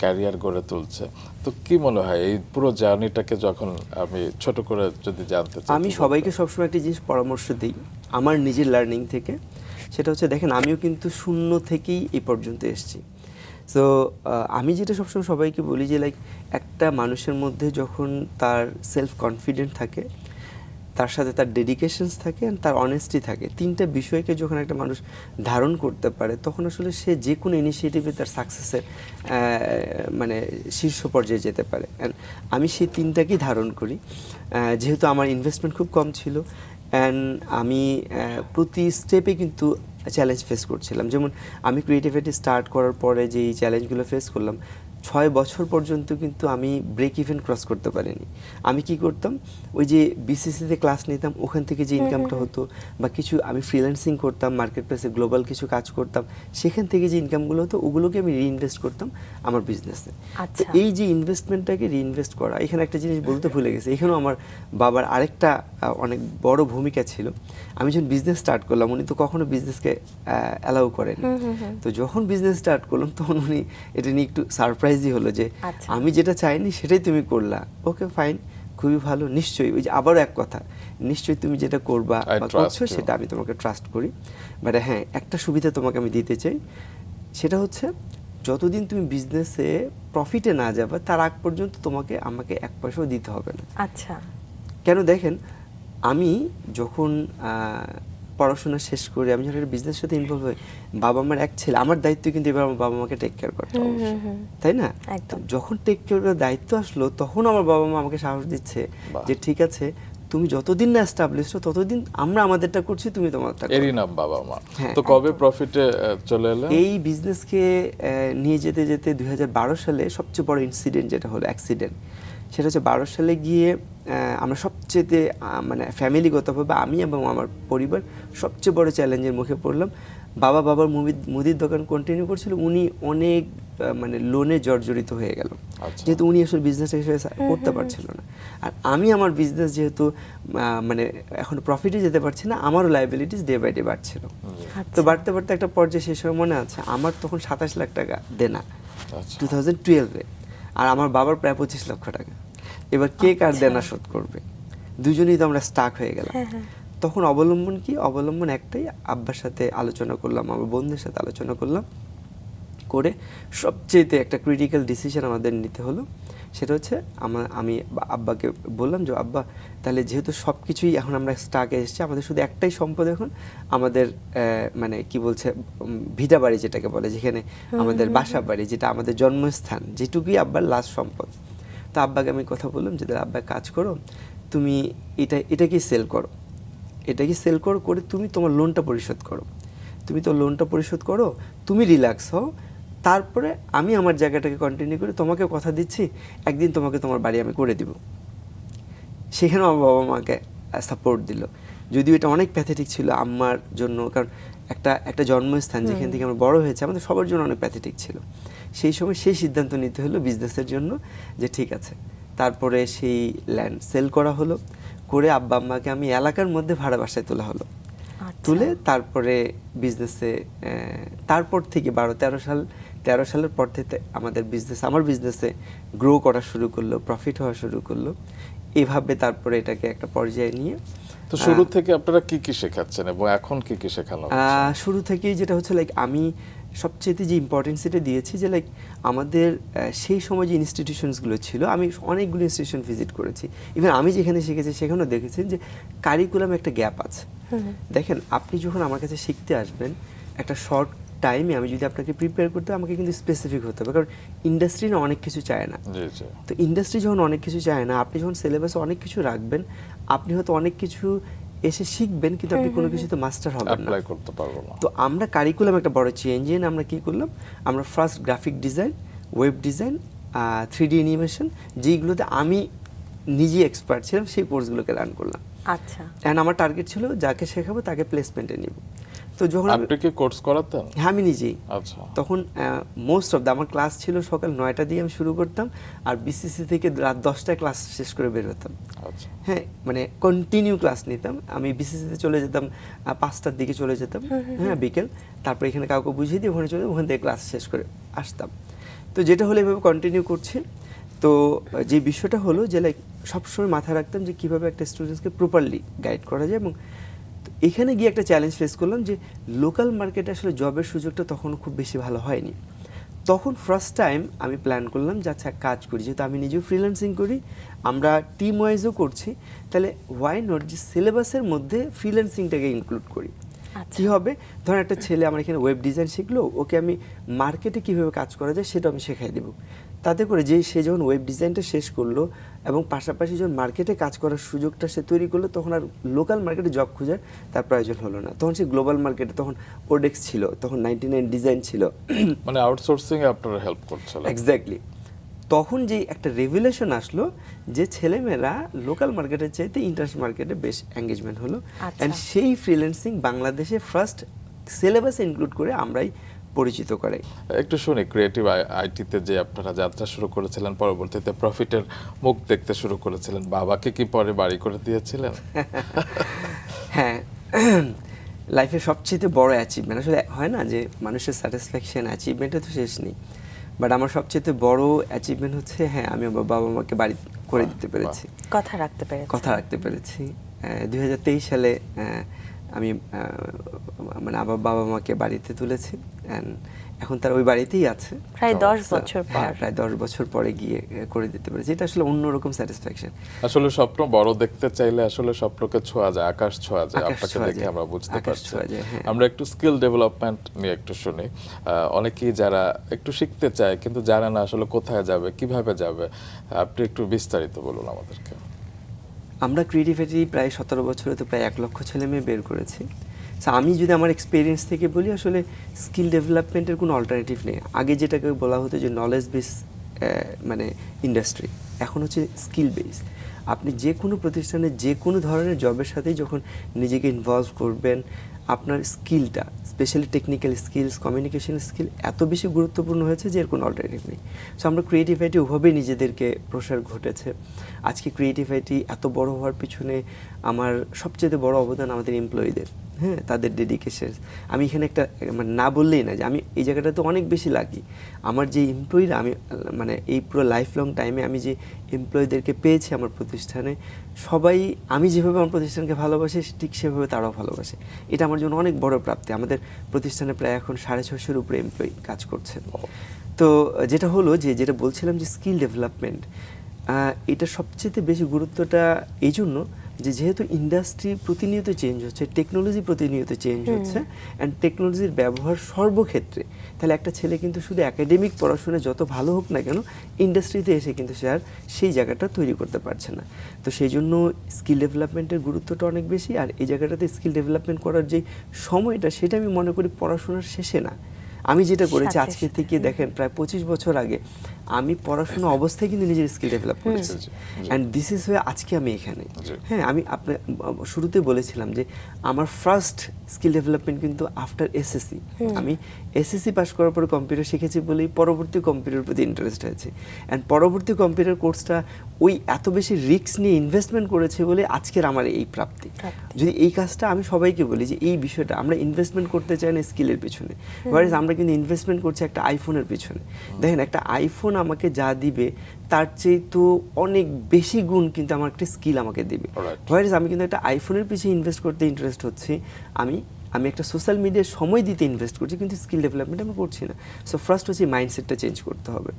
ক্যারিয়ার গড়ে তুলছে। তো কি মনে হয় এই পুরো জার্নিটাকে, যখন আমি ছোট করে যদি জানতে চাই? আমি সবাইকে সবসময় একটা জিনিস পরামর্শ দিই আমার নিজের লার্নিং থেকে, সেটা হচ্ছে দেখেন, আমিও কিন্তু শূন্য থেকেই এই পর্যন্ত এসেছি। সো আমি যেটা সবসময় সবাইকে বলি যে লাইক, একটা মানুষের মধ্যে যখন তার সেলফ কনফিডেন্ট থাকে, তার সাথে তার ডেডিকেশনস থাকে, আর তার অনেস্টি থাকে, 3টা বিষয়কে যখন একটা মানুষ ধারণ করতে পারে, তখন আসলে সে যে কোনো ইনিশিয়েটিভে তার সাকসেসের মানে শীর্ষ পর্যায়ে যেতে পারে। অ্যান্ড আমি সেই 3টাকেই ধারণ করি। যেহেতু আমার ইনভেস্টমেন্ট খুব কম ছিল, অ্যান্ড আমি প্রতি স্টেপে কিন্তু চ্যালেঞ্জ ফেস করছিলাম। যেমন আমি ক্রিয়েটিভিটি স্টার্ট করার পরে যে এই চ্যালেঞ্জগুলো ফেস করলাম, 6 বছর পর্যন্ত কিন্তু আমি ব্রেক ইভেন ক্রস করতে পারিনি। আমি কি করতাম, ওই যে বিসিসিতে ক্লাস নিতাম, ওখান থেকে যে ইনকামটা হতো, বা কিছু আমি ফ্রিল্যান্সিং করতাম, মার্কেট প্লেসে গ্লোবাল কিছু কাজ করতাম, সেখান থেকে যে ইনকামগুলো হতো ওগুলোকে আমি রিইনভেস্ট করতাম আমার বিজনেসে। তো এই যে ইনভেস্টমেন্টটাকে রিইনভেস্ট করা, এখানে একটা জিনিস বলতে ভুলে গেছি, এখানেও আমার বাবার আরেকটা অনেক বড় ভূমিকা ছিল। আমি যখন বিজনেস স্টার্ট করলাম, উনি তো কখনো বিজনেসকে অ্যালাউ করেন। তো যখন বিজনেস স্টার্ট করলাম, তখন উনি এটা নিয়ে একটু সারপ্রাইজই হলো যে আমি যেটা চাইনি সেটাই তুমি করলা, ওকে ফাইন, খুবই ভালো, নিশ্চয়ই। ওই যে আবারও এক কথা, নিশ্চয়ই তুমি যেটা করবা বা করছো সেটা আমি তোমাকে ট্রাস্ট করি, বাট হ্যাঁ, একটা সুবিধা তোমাকে আমি দিতে চাই, সেটা হচ্ছে যতদিন তুমি বিজনেসে প্রফিটে না যাবে, তার আগ পর্যন্ত তোমাকে আমাকে 1 পয়সাও দিতে হবে না। আচ্ছা। কেন দেখেন, আমি যখন পড়াশোনা শেষ করে আমি যখন বিজনেসের সাথে ইনভলভ হই, বাবা আমার এক ছেলে, আমার দায়িত্ব কিন্তু এবার আমার বাবা মাকে টেক কেয়ার করতে হবে, তাই না? যখন টেক কেয়ার করার দায়িত্ব আসলো, তখন আমার বাবা মা আমাকে সাহস দিচ্ছে যে ঠিক আছে, তুমি যতদিন না এস্টাবলিশ হো ততদিন আমরা আমাদেরটা করছি, তুমি তোমারটা করো। এরই নাম বাবা মা। তো কবে প্রফিটে চলে এলো? এই বিজনেসকে নিয়ে যেতে যেতে 2012 সালে সবচেয়ে বড় ইনসিডেন্ট যেটা হলো অ্যাক্সিডেন্ট, সেটা হচ্ছে 12 সালে গিয়ে আমরা সবচেয়ে মানে ফ্যামিলিগতভাবে আমি এবং আমার পরিবার সবচেয়ে বড় চ্যালেঞ্জের মুখে পড়লাম। বাবার মুদির দোকান কন্টিনিউ করছিল, উনি অনেক মানে লোনে জর্জরিত হয়ে গেল, আচ্ছা। যেহেতু উনি আসলে বিজনেস হিসেবে করতে পারছিল না। আর আমি আমার বিজনেস যেহেতু মানে এখন প্রফিটে যেতে পারছি না, আমারও লাইবিলিটিস ডে বাই ডে বাড়ছিল। তো বাড়তে বাড়তে একটা পর্যায়ে সেই সময় মনে আছে আমার তখন 27 লাখ টাকা দেনা আচ্ছা। 2012-এ, আর আমার বাবার প্রায় 25 লক্ষ টাকা। এবার কে কার দেনা শোধ করবে, দুজনেই তো আমরা স্টাক হয়ে গেলাম। তখন অবলম্বন একটাই, আব্বার সাথে আলোচনা করলাম, আমার বন্ধুদের সাথে আলোচনা করলাম, করে সবচেয়েতে একটা ক্রিটিক্যাল ডিসিশন আমাদের নিতে হলো। সেটা হচ্ছে আমি আব্বাকে বললাম যে আব্বা, তাহলে যেহেতু সব কিছুই এখন আমরা স্টাকে এসেছি, আমাদের শুধু একটাই সম্পদ এখন, আমাদের মানে কি বলছে ভিটা বাড়ি যেটাকে বলে, যেখানে আমাদের বাসা বাড়ি, যেটা আমাদের জন্মস্থান, যেটুকুই আব্বার লাস্ট সম্পদ। তো আব্বাকে আমি কথা বললাম যে আব্বা কাজ করো, তুমি এটাকে সেল করো, করে তুমি তোমার লোনটা পরিশোধ করো, তুমি রিল্যাক্স হও, তারপরে আমি আমার জায়গাটাকে কন্টিনিউ করে তোমাকে কথা দিচ্ছি একদিন তোমাকে তোমার বাড়ি আমি করে দিব। সেখানেও আমার বাবা মাকে সাপোর্ট দিল, যদিও এটা অনেক প্যাথেটিক ছিল আমার জন্য, কারণ একটা জন্মস্থান যেখান থেকে আমরা বড় হয়েছে, আমাদের সবার জন্য অনেক প্যাথেটিক ছিল। সেই সময় সেই সিদ্ধান্ত নিতে হলো বিজনেসের জন্য যে ঠিক আছে। তারপরে সেই ল্যান্ড সেল করা হলো, করে আব্বা আম্মাকে আমি এলাকার মধ্যে ভাড়া বাসায় তোলা হলো। তুলে তারপরে বিজনেসে, তারপর থেকে 13 সালের পর থেকে আমার বিজনেসে গ্রো করা শুরু করলো, প্রফিট হওয়া শুরু করলো। এভাবে তারপরে এটাকে একটা পর্যায়ে নিয়ে, তো শুরু থেকে আপনারা কি কি শেখাচ্ছেন এবং এখন কি কি শেখানো হচ্ছে? শুরু থেকেই যেটা হচ্ছে আমি সবচেয়ে যে ইম্পর্টেন্স এটা দিয়েছি যে আমাদের সেই সময় যে ইনস্টিটিউশনসগুলো ছিল, আমি অনেকগুলো ইনস্টিটিউশন ভিজিট করেছি, ইভেন আমি যেখানে শিখেছি সেখানেও দেখেছি যে কারিকুলামে একটা গ্যাপ আছে। দেখেন, আপনি যখন আমার কাছে শিখতে আসবেন, একটা শর্ট টাইমে আমি যদি আপনাকে প্রিপেয়ার করতে, আমাকে কিন্তু স্পেসিফিক হতে হবে, কারণ ইন্ডাস্ট্রি না অনেক কিছু চায় না। তো ইন্ডাস্ট্রি যখন অনেক কিছু চায় না, আপনি যখন সিলেবাসে অনেক কিছু রাখবেন, আপনি হয়তো অনেক কিছু এসে শিখবেন, কিন্তু আপনি কোনো কিছুতে মাস্টার হবেন না, অ্যাপ্লাই করতে পারবো না। তো আমরা কারিকুলাম একটা বড় চেঞ্জ এনে আমরা কি করলাম, আমরা first graphic design, web design, 3D animation, যেইগুলোতে আমি নিজে এক্সপার্ট ছিলাম, সেই কোর্সগুলোকে লার্ন করলাম। আচ্ছা। এন্ড আমার টার্গেট ছিল যাকে শেখাবো তাকে প্লেসমেন্টে নিব। তো যখন আপনি কি কোর্স করাতেন? হ্যাঁ, আমি নিজেই। আচ্ছা। তখন মোস্ট অফ আমার ক্লাস ছিল সকাল 9টা দিয়ে আমি শুরু করতাম, আর বিসিসি থেকে রাত 10টায় ক্লাস শেষ করে বের হতাম। আচ্ছা। হ্যাঁ, মানে কন্টিনিউ ক্লাস নিতাম। আমি বিসিসিতে চলে যেতাম 5টার দিকে চলে যেতাম, হ্যাঁ বিকেল, তারপর এখানে কাউকে বুঝিয়ে দিয়ে ওখানে চলে, ওখান থেকে ক্লাস শেষ করে আসতাম। তো যেটা হলো এভাবে কন্টিনিউ করছি। তো যে বিষয়টা হলো যে সবসময় মাথায় রাখতাম যে কীভাবে একটা স্টুডেন্টসকে প্রপারলি গাইড করা যায়, এবং এখানে গিয়ে একটা চ্যালেঞ্জ ফেস করলাম যে লোকাল মার্কেটে আসলে জবের সুযোগটা তখন খুব বেশি ভালো হয়নি। তখন ফার্স্ট টাইম আমি প্ল্যান করলাম যে আচ্ছা কাজ করি, যেহেতু আমি নিজেও ফ্রিল্যান্সিং করি, আমরা টিম ওয়াইজও করছি, তাহলে ওয়াই নট যে সিলেবাসের মধ্যে ফ্রিল্যান্সিংটাকে ইনক্লুড করি। কি হবে, ধরেন একটা ছেলে আমার এখানে ওয়েব ডিজাইন শিখলো, ওকে আমি মার্কেটে কীভাবে কাজ করা যায় সেটা আমি শেখাই দেবো। তাতে করে সে যখন ওয়েব ডিজাইনটা শেষ করলো এবং পাশাপাশি যখন মার্কেটে কাজ করার সুযোগটা সে তৈরি করলো, তখন আর লোকাল মার্কেটে জব খোঁজার তার প্রয়োজন হলো না। তখন সে গ্লোবাল মার্কেটে, তখন ওডেক্স ছিল, তখন 99 ডিজাইন ছিল, মানে আউটসোর্সিং এ আপনারা হেল্প করছিলেন। এক্স্যাক্টলি। তখন যে একটা রেভুলেশন আসলো যে ছেলেমেয়েরা লোকাল মার্কেটের চাইতে ইন্টারন্যাশনাল মার্কেটে বেশ এঙ্গেজমেন্ট হলো, অ্যান্ড সেই ফ্রিল্যান্সিং বাংলাদেশে ফার্স্ট সিলেবাসে ইনক্লুড করে আমরাই পরিচিত করাই। একটু শুনি, ক্রিয়েটিভ আইটিতে যে আপনারা যাত্রা শুরু করেছিলেন, পরবর্তীতে প্রফিটের মুখ দেখতে শুরু করেছিলেন, বাবাকে কি পরে বাড়ি করে দিয়েছিলেন? হ্যাঁ, লাইফের সবচেয়ে বড় অ্যাচিভমেন্ট আসলে হয় না যে মানুষের স্যাটিসফ্যাকশন অ্যাচিভমেন্টে তো শেষ নেই, বাট আমার সবচেয়ে বড় অ্যাচিভমেন্ট হচ্ছে হ্যাঁ, আমি আমার বাবা মাকে বাড়ি করে দিতে পেরেছি, কথা রাখতে পেরেছি। 2023 সালে আমি মানে আমার বাবা মাকে বাড়িতে তুলেছি, অ্যান্ড এখন তার ওই বাড়িতেই আছে প্রায় 10 বছর পর। হ্যাঁ, প্রায় 10 বছর পরে গিয়ে করে দিতে পেরেছি। এটা আসলে অন্যরকম স্যাটিসফ্যাকশন। আসলে স্বপ্ন বড় দেখতে চাইলে আসলে স্বপ্নকে ছোঁয়া যায়, আকাশ ছোঁয়া যায়। আপনাকে দেখে আমরা বুঝতে পারছি। আমরা একটু স্কিল ডেভেলপমেন্ট নিয়ে একটু শুনি। অনেকেই যারা একটু শিখতে চায় কিন্তু জানে না আসলে কোথায় যাবে, কিভাবে যাবে, আপনি একটু বিস্তারিত বলুন আমাদেরকে। আমরা ক্রিয়েটিভিটি প্রায় 17 বছরে তো প্রায় 1 লক্ষ ছেলে মেয়ে বের করেছি। আমি যদি আমার এক্সপিরিয়েন্স থেকে বলি, আসলে স্কিল ডেভেলপমেন্টের কোনো অল্টারনেটিভ নেই। আগে যেটাকে বলা হতো যে নলেজ বেস মানে ইন্ডাস্ট্রি, এখন হচ্ছে স্কিল বেস। আপনি যে কোনো প্রতিষ্ঠানে যে কোনো ধরনের জবের সাথেই যখন নিজেকে ইনভলভ করবেন, আপনার স্কিলটা, specially technical skills, communication skill এত বেশি গুরুত্বপূর্ণ হয়েছে যে এর কোনো অল্টারনেটিভ নেই। সো আমরা ক্রিয়েটিভিটি ওভাবেই নিজেদেরকে প্রসার ঘটেছে। আজকে ক্রিয়েটিভিটি এত বড় হওয়ার পিছনে আমার সবচেয়ে বড় অবদান আমাদের এমপ্লয়ীদের, হ্যাঁ, তাদের ডেডিকেশন। আমি এখানে একটা মানে না বললেই না যে আমি এই জায়গাটাতে অনেক বেশি লাকি। আমার যে এমপ্লয়িরা, আমি মানে এই পুরো লাইফ লং টাইমে আমি যে এমপ্লয়ীদেরকে পেয়েছি আমার প্রতিষ্ঠানে, সবাই আমি যেভাবে আমার প্রতিষ্ঠানকে ভালোবাসি ঠিক সেভাবে তারাও ভালোবাসে। এটা আমার জন্য অনেক বড় প্রাপ্তি। আমাদের প্রতিষ্ঠানে প্রায় এখন 650-এর উপরে এমপ্লয়ি কাজ করছে। তো যেটা হলো যেটা বলছিলাম যে স্কিল ডেভেলপমেন্ট, এটা সবচেয়ে বেশি গুরুত্বটা এই জন্য যেহেতু ইন্ডাস্ট্রি প্রতিনিয়ত চেঞ্জ হচ্ছে, টেকনোলজি প্রতিনিয়ত চেঞ্জ হচ্ছে, অ্যান্ড টেকনোলজির ব্যবহার সর্বক্ষেত্রে। তাহলে একটা ছেলে কিন্তু শুধু একাডেমিক পড়াশোনা যত ভালো হোক না কেন, ইন্ডাস্ট্রিতে এসে কিন্তু সে আর সেই জায়গাটা তৈরি করতে পারছে না। তো সেই জন্য স্কিল ডেভেলপমেন্টের গুরুত্বটা অনেক বেশি। আর এই জায়গাটাতে স্কিল ডেভেলপমেন্ট করার যে সময়টা, সেটা আমি মনে করি পড়াশোনার শেষে না। আমি যেটা করেছি আজকে থেকে দেখেন প্রায় 25 বছর আগে আমি পড়াশোনা অবস্থায় কিন্তু নিজের স্কিল ডেভেলপ করেছি, অ্যান্ড দিস ইজ ওয়ে আজকে আমি এখানে। হ্যাঁ, আমি আপনার শুরুতে বলেছিলাম যে আমার ফার্স্ট স্কিল ডেভেলপমেন্ট কিন্তু আফটার এসএসসি। আমি এসএসসি পাস করার পরে কম্পিউটার শিখেছি বলেই পরবর্তী কম্পিউটার প্রতি ইন্টারেস্ট হয়েছে, অ্যান্ড পরবর্তী কম্পিউটার কোর্সটা ওই এত বেশি রিস্ক নিয়ে ইনভেস্টমেন্ট করেছে বলে আজকের আমার এই প্রাপ্তি। যদি এই কাজটা আমি সবাইকে বলি যে এই বিষয়টা আমরা ইনভেস্টমেন্ট করতে চাই না স্কিলের পিছনে, ওয়ারেজ আমরা কিন্তু ইনভেস্টমেন্ট করছি একটা আইফোনের পিছনে। দেখেন, একটা আইফোন আমাকে যা দিবে তার চেয়ে তো অনেক বেশি গুণ কিন্তু আমার একটা স্কিল আমাকে দিবে। ওয়ারেজ আমি কিন্তু একটা আইফোনের পিছনে ইনভেস্ট করতে ইন্টারেস্ট হচ্ছে, আমি একটা সোশ্যাল মিডিয়ায় সময় দিতে ইনভেস্ট করছি, কিন্তু স্কিল ডেভেলপমেন্ট আমি করছি না। সো ফার্স্ট হচ্ছে মাইন্ডসেটটা চেঞ্জ করতে হবে।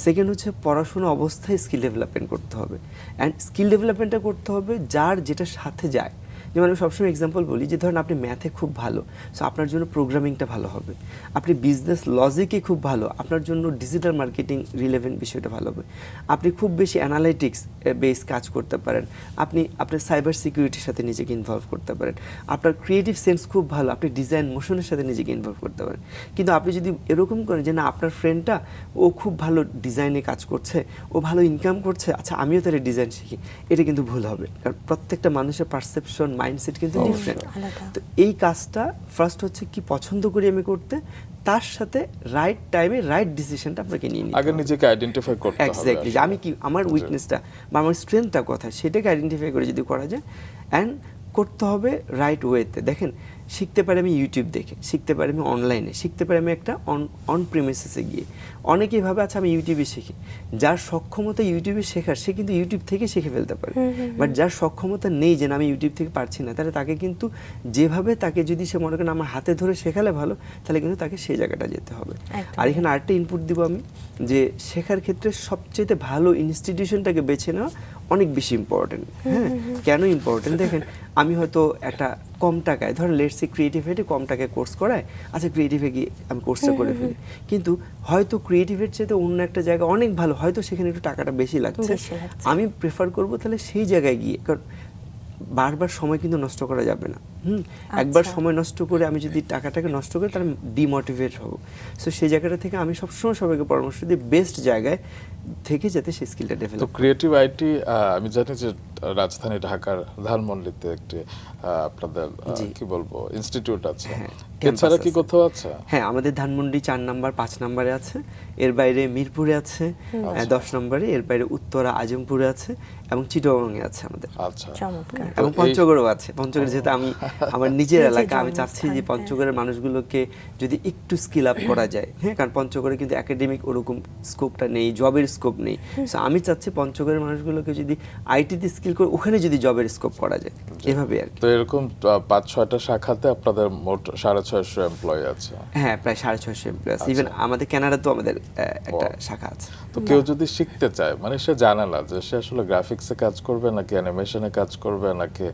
সেকেন্ড হচ্ছে পড়াশোনা অবস্থায় স্কিল ডেভেলপমেন্ট করতে হবে, অ্যান্ড স্কিল ডেভেলপমেন্টটা করতে হবে যার যেটার সাথে যায়। যেমন আমি সবসময় এক্সাম্পল বলি যে ধরেন আপনি ম্যাথে খুব ভালো, সো আপনার জন্য প্রোগ্রামিংটা ভালো হবে। আপনি বিজনেস লজিকে খুব ভালো, আপনার জন্য ডিজিটাল মার্কেটিং রিলেভেন্ট বিষয়টা ভালো হবে। আপনি খুব বেশি অ্যানালাইটিক্স বেস কাজ করতে পারেন, আপনি আপনার সাইবার সিকিউরিটির সাথে নিজেকে ইনভলভ করতে পারেন। আপনার ক্রিয়েটিভ সেন্স খুব ভালো, আপনি ডিজাইন মোশনের সাথে নিজেকে ইনভলভ করতে পারেন। কিন্তু আপনি যদি এরকম করেন যে না, আপনার ফ্রেন্ডটা ও খুব ভালো ডিজাইনে কাজ করছে, ও ভালো ইনকাম করছে, আচ্ছা আমিও তাহলে ডিজাইন শিখি, এটা কিন্তু ভুল হবে। কারণ প্রত্যেকটা মানুষের পারসেপশন, মাইন্ডসেট কিন্তু ডিফারেন্ট। তো এই কাজটা ফার্স্ট হচ্ছে কি পছন্দ করি আমি করতে, তার সাথে রাইট টাইমে রাইট ডিসিশনটা আপনাকে নিয়ে নিতে হবে। আগে নিজেকে আইডেন্টিফাই করতে হবে এক্স্যাক্টলি, যে আমি কি আমার উইকনেসটা বা আমার স্ট্রেংথটা কোথায় সেটাকে আইডেন্টিফাই করে যদি করা যায়, অ্যান্ড করতে হবে রাইট ওয়েতে। দেখেন, শিখতে পারি আমি ইউটিউব দেখে, শিখতে পারি আমি অনলাইনে, শিখতে পারি আমি একটা অন প্রিমিসেসে গিয়ে। অনেকেই ভাবে আচ্ছা আমি ইউটিউবে শিখি। যার সক্ষমতা ইউটিউবে শেখার, সে কিন্তু ইউটিউব থেকে শিখে ফেলতে পারে। বাট যার সক্ষমতা নেই যে আমি ইউটিউব থেকে পারছি না, তাহলে তাকে কিন্তু যেভাবে তাকে যদি সে মনে করেন আমার হাতে ধরে শেখালে ভালো, তাহলে কিন্তু তাকে সেই জায়গাটা যেতে হবে। আর এখানে আরেকটা ইনপুট দিব আমি, যে শেখার ক্ষেত্রে সবচেয়ে ভালো ইনস্টিটিউশনটাকে বেছে নেওয়া অনেক বেশি ইম্পর্টেন্ট। হ্যাঁ, কেন ইম্পর্টেন্ট দেখেন, আমি হয়তো একটা কম টাকায়, ধরেন লেটস সে ক্রিয়েটিভিটি কম টাকায় কোর্স করায়, আচ্ছা ক্রিয়েটিভে গিয়ে আমি কোর্সটা করে ফেলি, কিন্তু হয়তো ক্রিয়েটিভের চেয়ে অন্য একটা জায়গা অনেক ভালো, হয়তো সেখানে একটু টাকাটা বেশি লাগছে, আমি প্রেফার করব তাহলে সেই জায়গায় গিয়ে। কারণ বারবার সময় কিন্তু নষ্ট করা যাবে না। একবার সময় নষ্ট করে আমি যদি টাকাটাকে নষ্ট করি, তাহলে ডিমোটিভেট হব। সো সেই জায়গাটা থেকে আমি সবসময় সবাইকে পরামর্শ দিই বেস্ট জায়গায় থেকে যাতে সেই স্কিলটা ডেভেলপ। তো ক্রিয়েটিভ আইটি আমি জানি যে রাজধানী ঢাকার ধানমন্ডিতে একটি আপনাদের কি বলবো ইনস্টিটিউট আছে, এছাড়া কি কোথাও আছে? হ্যাঁ, আমাদের ধানমন্ডি 4 নাম্বার 5 নাম্বারে আছে, এর বাইরে মিরপুরে আছে 10 নম্বরে, এর বাইরে উত্তরা আজমপুরে আছে, এবং চিটাগংয়ে আছে আমাদের। আচ্ছা, এবং পঞ্চগড়ও আছে। পঞ্চগড় যেহেতু আমি আমার নিজের এলাকা, আমি চাচ্ছি যে পঞ্চগড়ের মানুষগুলোকে যদি একটু স্কিল আপ করা যায়। হ্যাঁ, কারণ পঞ্চগড়ে কিন্তু একাডেমিক ওরকম স্কোপটা নেই, জবের স্কোপ নেই। সো আমি চাচ্ছি পঞ্চগড়ের মানুষগুলোকে যদি আইটিতে স্কিল করে ওখানে যদি জবের স্কোপ করা যায়, এভাবে আর কি। তো এরকম 5-6টা শাখাতে আপনাদের মোট 650 এমপ্লয়ি আছে? হ্যাঁ, প্রায় 650 এমপ্লয়ি আছে। ইভেন আমাদের কানাডাতেও আমাদের একটা শাখা আছে। তো কেউ যদি শিখতে চায়, মানে সে জানে না যে সে আসলে গ্রাফিক্সে কাজ করবে নাকি অ্যানিমেশনে কাজ করবে নাকি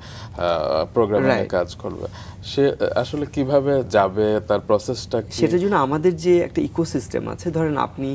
প্রোগ্রামিংয়ে কাজ করবে, সে আসলে কিভাবে যাবে, তার প্রসেসটা কি? সেটার জন্য আমাদের যে একটা ইকোসিস্টেম আছে, ধরেন আপনি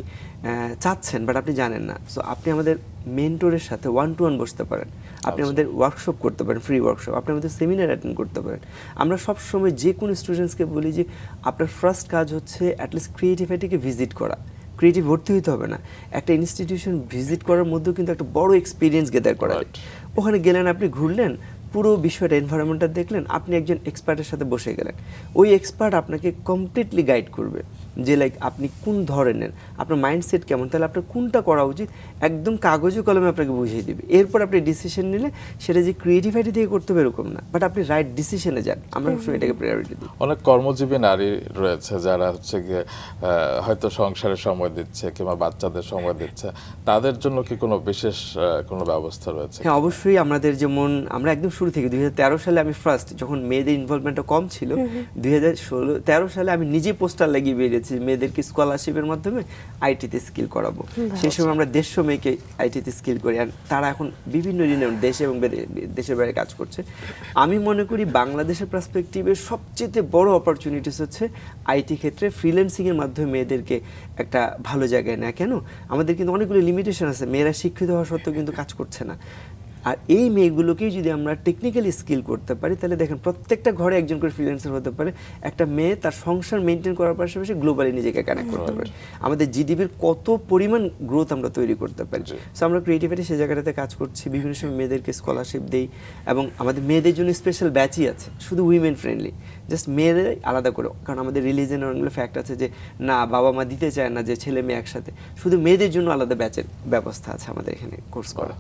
চাচ্ছেন বাট আপনি জানেন না, সো আপনি আমাদের মেন্টরের সাথে 1-to-1 বসতে পারেন, আপনি আমাদের ওয়ার্কশপ করতে পারেন, ফ্রি ওয়ার্কশপ, আপনি আমাদের সেমিনার অ্যাটেন্ড করতে পারেন। আমরা সবসময় যে কোনো স্টুডেন্টসকে বলি যে আপনার ফার্স্ট কাজ হচ্ছে অ্যাটলিস্ট ক্রিয়েটিভিটিকে ভিজিট করা, ক্রিয়েটিভ ভর্তি হইতে হবে না, একটা ইনস্টিটিউশন ভিজিট করার মধ্যেও কিন্তু একটা বড় এক্সপিরিয়েন্স গেদার করা যায়। ওখানে গেলেন, আপনি ঘুরলেন, পুরো বিষয়টা এনভায়রনমেন্টটা দেখলেন, আপনি একজন এক্সপার্টের সাথে বসে গেলেন, ওই এক্সপার্ট আপনাকে কমপ্লিটলি গাইড করবে যে লাইক আপনি কোন ধরনের, আপনার মাইন্ডসেট কেমন, তাহলে আপনার কোনটা করা উচিত একদম কাগজে কলমে আপনাকে বুঝিয়ে দিবে। এরপর আপনি ডিসিশন নিলে সেটা যে ক্রিয়েটিভিটি থেকে করতে হবে এরকম না, বাট আপনি রাইট ডিসিশনে যান। আমরা সবসময় এটাকে প্রায়োরিটি দিই। অনেক কর্মজীবী নারী রয়েছে যারা হচ্ছে গিয়ে হয়তো সংসারে সময় দিচ্ছে কিংবা বাচ্চাদের সময় দিচ্ছে, তাদের জন্য কি কোনো বিশেষ কোনো ব্যবস্থা রয়েছে? হ্যাঁ, অবশ্যই। আমাদের যেমন আমরা একদম শুরু থেকে 2013 সালে আমি ফার্স্ট যখন মেয়েদের ইনভলভমেন্টটা কম ছিল, 2013 সালে আমি নিজে পোস্টার লাগিয়ে বেরিয়েছি মেয়েদেরকে স্কলারশিপের মাধ্যমে আইটিতে স্কিল করাবো। সেই সময় আমরা 150 মেয়েকে আইটিতে স্কিল করি, আর তারা এখন বিভিন্ন দেশে এবং দেশের বাইরে কাজ করছে। আমি মনে করি বাংলাদেশের পার্সপেক্টিভে সবচেয়ে বড় অপরচুনিটিস হচ্ছে আইটি ক্ষেত্রে ফ্রিল্যান্সিং এর মাধ্যমে মেয়েদেরকে একটা ভালো জায়গায় নেয়। কেন? আমাদের কিন্তু অনেকগুলো লিমিটেশন আছে, মেয়েরা শিক্ষিত হওয়া সত্ত্বেও কিন্তু কাজ করছে না। আর এই মেয়েগুলোকেই যদি আমরা টেকনিক্যালি স্কিল করতে পারি, তাহলে দেখেন প্রত্যেকটা ঘরে একজন করে ফ্রিল্যান্সার হতে পারে। একটা মেয়ে তার সংসার মেনটেন করার পাশাপাশি গ্লোবালি নিজেকে কানেক্ট করতে পারে। আমাদের জিডিপির কত পরিমাণ গ্রোথ আমরা তৈরি করতে পারি। সো আমরা ক্রিয়েটিভিটি সেই জায়গাটাতে কাজ করছি, বিভিন্ন সময় মেয়েদেরকে স্কলারশিপ দেই, এবং আমাদের মেয়েদের জন্য স্পেশাল ব্যাচই আছে, শুধু উইমেন ফ্রেন্ডলি, জাস্ট মেয়েদের আলাদা করে। কারণ আমাদের রিলিজনের অনেকগুলো ফ্যাক্ট আছে যে না, বাবা মা দিতে চায় না যে ছেলে মেয়ে একসাথে, শুধু মেয়েদের জন্য আলাদা ব্যাচের ব্যবস্থা আছে আমাদের এখানে কোর্স করা।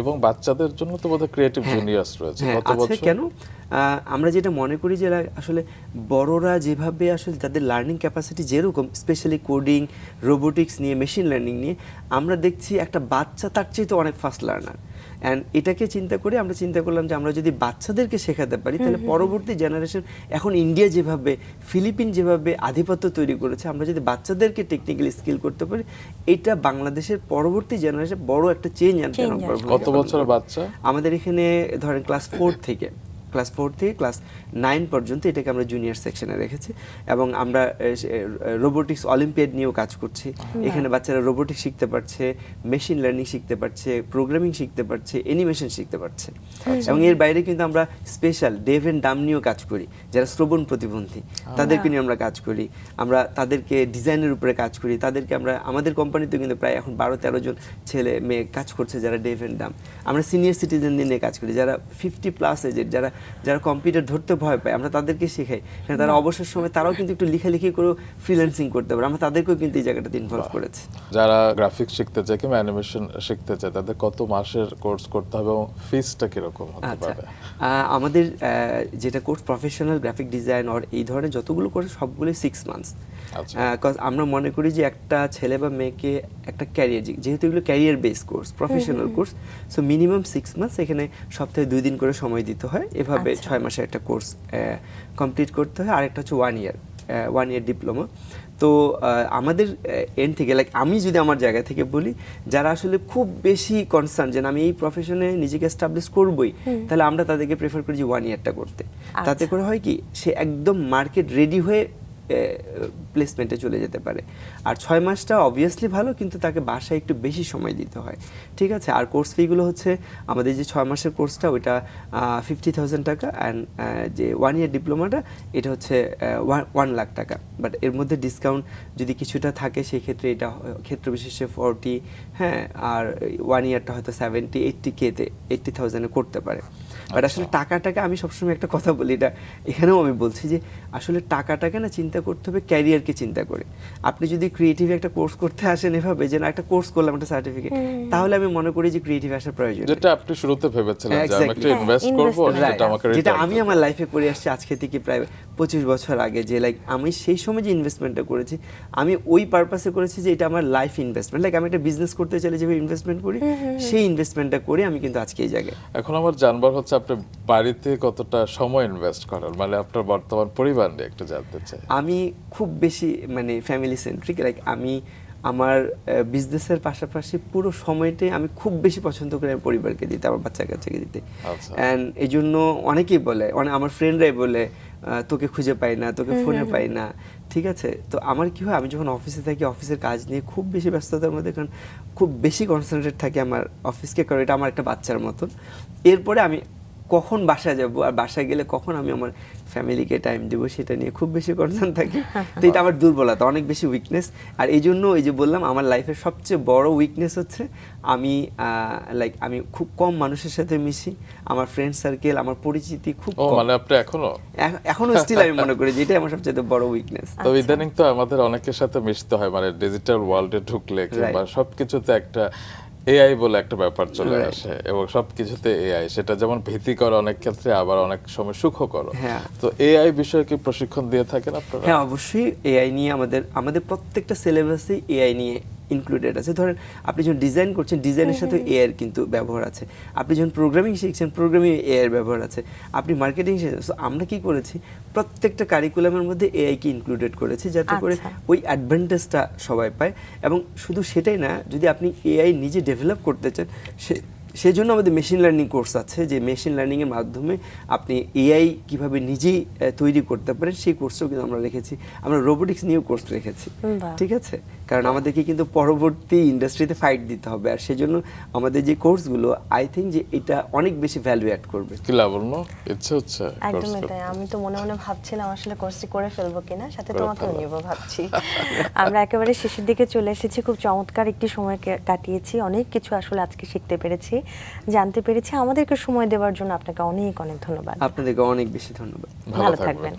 এবং বাচ্চাদের জন্য তো বোধহয় ক্রিয়েটিভ জুনিয়র্স রয়েছে। কত বছর? কেন আমরা যেটা মনে করি যে আসলে বড়রা যেভাবে আসলে তাদের লার্নিং ক্যাপাসিটি যেরকম, স্পেশালি কোডিং, রোবোটিক্স নিয়ে, মেশিন লার্নিং নিয়ে, আমরা দেখছি একটা বাচ্চা তার চেয়ে তো অনেক ফাস্ট লার্নার। অ্যান্ড এটাকে চিন্তা করে আমরা চিন্তা করলাম যে আমরা যদি বাচ্চাদেরকে শেখাতে পারি, তাহলে পরবর্তী জেনারেশন, এখন ইন্ডিয়া যেভাবে, ফিলিপিন যেভাবে আধিপত্য তৈরি করেছে, আমরা যদি বাচ্চাদেরকে টেকনিক্যালি স্কিল করতে পারি, এটা বাংলাদেশের পরবর্তী জেনারেশন বড় একটা চেঞ্জ আনতে পারবে। কত বছরের বাচ্চা? আমাদের এখানে ধরেন ক্লাস 4 থেকে ক্লাস 9 পর্যন্ত এটাকে আমরা জুনিয়র সেকশনে রেখেছি, এবং আমরা রোবোটিক্স অলিম্পিয়াড নিয়েও কাজ করছি। এখানে বাচ্চারা রোবোটিক্স শিখতে পারছে, মেশিন লার্নিং শিখতে পারছে, প্রোগ্রামিং শিখতে পারছে, অ্যানিমেশন শিখতে পারছে। এবং এর বাইরে কিন্তু আমরা স্পেশাল ডেভ এন্ড ডাম নিয়েও কাজ করি, যারা শ্রবণ প্রতিবন্ধী, তাদেরকে নিয়ে আমরা কাজ করি। আমরা তাদেরকে ডিজাইনের উপরে কাজ করি, তাদেরকে আমরা, আমাদের কোম্পানিতে কিন্তু প্রায় এখন 12-13 জন ছেলে মেয়ে কাজ করছে যারা ডেভ এন্ড ডাম। আমরা সিনিয়র সিটিজেনদের নিয়ে কাজ করি, যারা 50+ এজের, যারা কম্পিউটার ধরতে ভয় পায়, আমরা তাদেরকে শেখাই। তারা অবসর সময় তারাও কিন্তু একটু লেখালেখি করে ফ্রিল্যান্সিং করতে পারে, আমরা তাদেরকেও কিন্তু এই জায়গাটাতে ইনভলভ করেছি। যারা গ্রাফিক্স শিখতে চায় কিংবা অ্যানিমেশন শিখতে চায়, তাদের কত মাসের কোর্স করতে হবে এবং ফিসটা কিরকম হতে পারে? আমাদের যেটা কোর্স প্রফেশনাল গ্রাফিক ডিজাইন আর এই ধরনের যতগুলো কোর্স সবগুলোই 6 মান্থস। আমরা মনে করি যে একটা ছেলে বা মেয়েকে একটা ক্যারিয়ার, যেহেতু এগুলো career base course, professional course, so minimum 6 months, এখানে সপ্তাহে 2 দিন করে সময় দিতে হয়। এভাবে 6 মাসের একটা কোর্স কমপ্লিট করতে হয়। আর একটা হচ্ছে 1 ইয়ার ডিপ্লোমা। তো আমাদের এন্ড থেকে, লাইক আমি যদি আমার জায়গা থেকে বলি, যারা আসলে খুব বেশি কনসার্ন যে আমি এই প্রফেশনে নিজেকে এস্টাবলিশ করবই, তাহলে আমরা তাদেরকে প্রেফার করি যে 1 ইয়ারটা করতে। তাতে করে হয় কি, সে একদম মার্কেট রেডি হয়ে প্লেসমেন্টে চলে যেতে পারে। আর 6 মাসটা অবভিয়াসলি ভালো, কিন্তু তাকে বাসায় একটু বেশি সময় দিতে হয়, ঠিক আছে। আর কোর্স ফিগুলো হচ্ছে আমাদের যে 6 মাসের কোর্সটা, ওইটা 50,000 টাকা, অ্যান্ড যে 1 ইয়ার ডিপ্লোমাটা এটা হচ্ছে 1 লাখ টাকা। বাট এর মধ্যে ডিসকাউন্ট যদি কিছুটা থাকে, সেই ক্ষেত্রে এটা ক্ষেত্র বিশেষে 40, হ্যাঁ, আর 1 ইয়ারটা হয়তো 70-80K-তে 80,000-এ করতে পারে। বাট আসলে টাকাটাকে আমি সবসময় একটা কথা বলি, এটা এখানেও আমি বলছি যে আসলে টাকাটাকে না চিন্তা করতে হবে ক্যারিয়ারকে চিন্তা করে। আপনি যদি ক্রিয়েটিভ একটা কোর্স করতে আসেন এভাবে যে না একটা কোর্স করলাম, একটা সার্টিফিকেট, তাহলে আমি মনে করি যে ক্রিয়েটিভ আসার প্রয়োজন, যেটা আপনি শুরুতে ভেবেছিলেন যে আমি একটা ইনভেস্ট করব, সেটা আমাকে রিটার্ন, যেটা আমি আমার লাইফে করে আসছি আজকে থেকে প্রায় 25 বছর আগে। যে লাইক আমি সেই সময় যে ইনভেস্টমেন্টটা করেছি, আমি ওই পারপাসে করেছি যে এটা আমার লাইফ ইনভেস্টমেন্ট। লাইক আমি একটা বিজনেস করতে চাইলে যেভাবে ইনভেস্টমেন্ট করি, সেই ইনভেস্টমেন্টটা করে আমি কিন্তু আজকে এই জায়গায়। এখন আমার জানবার হচ্ছে আপনি বাড়িতে কতটা সময় ইনভেস্ট করেন, মানে আপনার বর্তমান পরিবার নিয়ে একটু জানতে চাই। আমি খুব বেশি মানে ফ্যামিলি সেন্ট্রিক, লাইক আমি আমার বিজনেসের পাশাপাশি পুরো সময়টাই আমি খুব বেশি পছন্দ করি আমার পরিবারকে দিতে, আমার বাচ্চা কাচ্চাকে দিতে। অ্যান্ড এই জন্য অনেকেই বলে, আমার ফ্রেন্ডরাই বলে তোকে খুঁজে পাই না, তোকে ফোনে পাই না, ঠিক আছে। তো আমার কি হয়, আমি যখন অফিসে থাকি, অফিসের কাজ নিয়ে খুব বেশি ব্যস্ততার মধ্যে, কারণ খুব বেশি কনসেন্ট্রেট থাকি আমার অফিসকে, কারণ এটা আমার একটা বাচ্চার মতন। এরপরে আমি কখন বাসায় যাব, আর বাসায় গেলে কখন আমি আমার ফ্যামিলিকে টাইম দেবো সেটা নিয়ে খুব বেশি কনসার্ন থাকি। তো এটা আমার দুর্বলতা, অনেক বেশি উইকনেস। আর এই জন্য এই যে বললাম আমার লাইফের সবচেয়ে বড় উইকনেস হচ্ছে আমি আমি খুব কম মানুষের সাথে মিশি, আমার ফ্রেন্ড সার্কেল, আমার পরিচিতি খুব ও কম। মানে আপনি এখনো স্টিল আমি মনে করি যে এটাই আমার সবচেয়ে বড় উইকনেস। তো ইদানিং তো আমাদের অনেকের সাথে মিশতে হয়, মানে ডিজিটাল ওয়ার্ল্ডে ঢুকলে কিংবা সবকিছুতে একটা এআই বলে একটা ব্যাপার চলে আসে, এবং সবকিছুতে এআই, সেটা যেমন ভীতিকর অনেক ক্ষেত্রে, আবার অনেক সময় সুখকর। হ্যাঁ। তো এআই বিষয়ে কি প্রশিক্ষণ দিয়ে থাকেন আপনারা? হ্যাঁ, অবশ্যই এআই নিয়ে আমাদের প্রত্যেকটা সিলেবাসে এআই নিয়ে ইনক্লুডেড আছে। ধরেন আপনি যখন ডিজাইন করছেন, ডিজাইনের সাথে এআই এর কিন্তু ব্যবহার আছে। আপনি যখন প্রোগ্রামিং শিখছেন, প্রোগ্রামিং এআই এর ব্যবহার আছে। আপনি মার্কেটিং শিখছেন। সো আমরা কি করেছি, প্রত্যেকটা কারিকুলামের মধ্যে এআই কে ইনক্লুডেড করেছি, যাতে করে ওই অ্যাডভান্টেজটা সবাই পায়। এবং শুধু সেটাই না, যদি আপনি এআই নিজে ডেভেলপ করতে চান, সেই জন্য আমাদের মেশিন লার্নিং কোর্স আছে, যে মেশিন লার্নিং এর মাধ্যমে আপনি এআই কিভাবে নিজেই তৈরি করতে পারেন সেই কোর্সও কিন্তু আমরা রেখেছি। আমরা রোবোটিক্স নিয়েও কোর্স রেখেছি, ঠিক আছে? কারণ আমাদেরকে কিন্তু পরবর্তী ইন্ডাস্ট্রিতে ফাইট দিতে হবে, আর সেজন্য আমাদের যে কোর্সগুলো আই থিঙ্ক যে এটা অনেক বেশি ভ্যালু অ্যাড করবে। কি লাবণ্য, ইচ্ছে হচ্ছে একদমই তাই। আমি তো মনে মনে ভাবছিলাম আসলে কোর্সটি করে ফেলবো কিনা, সাথে তোমাকেও নিব ভাবছি। আমরা একেবারে শেষের দিকে চলে এসেছি, খুব চমৎকার একটি সময় কাটিয়েছি, অনেক কিছু আসলে আজকে শিখতে পেরেছি, জানতে পেরেছি। আমাদেরকে সময় দেওয়ার জন্য আপনাকে অনেক অনেক ধন্যবাদ। আপনাদেরকে অনেক বেশি ধন্যবাদ। ভালো থাকবেন।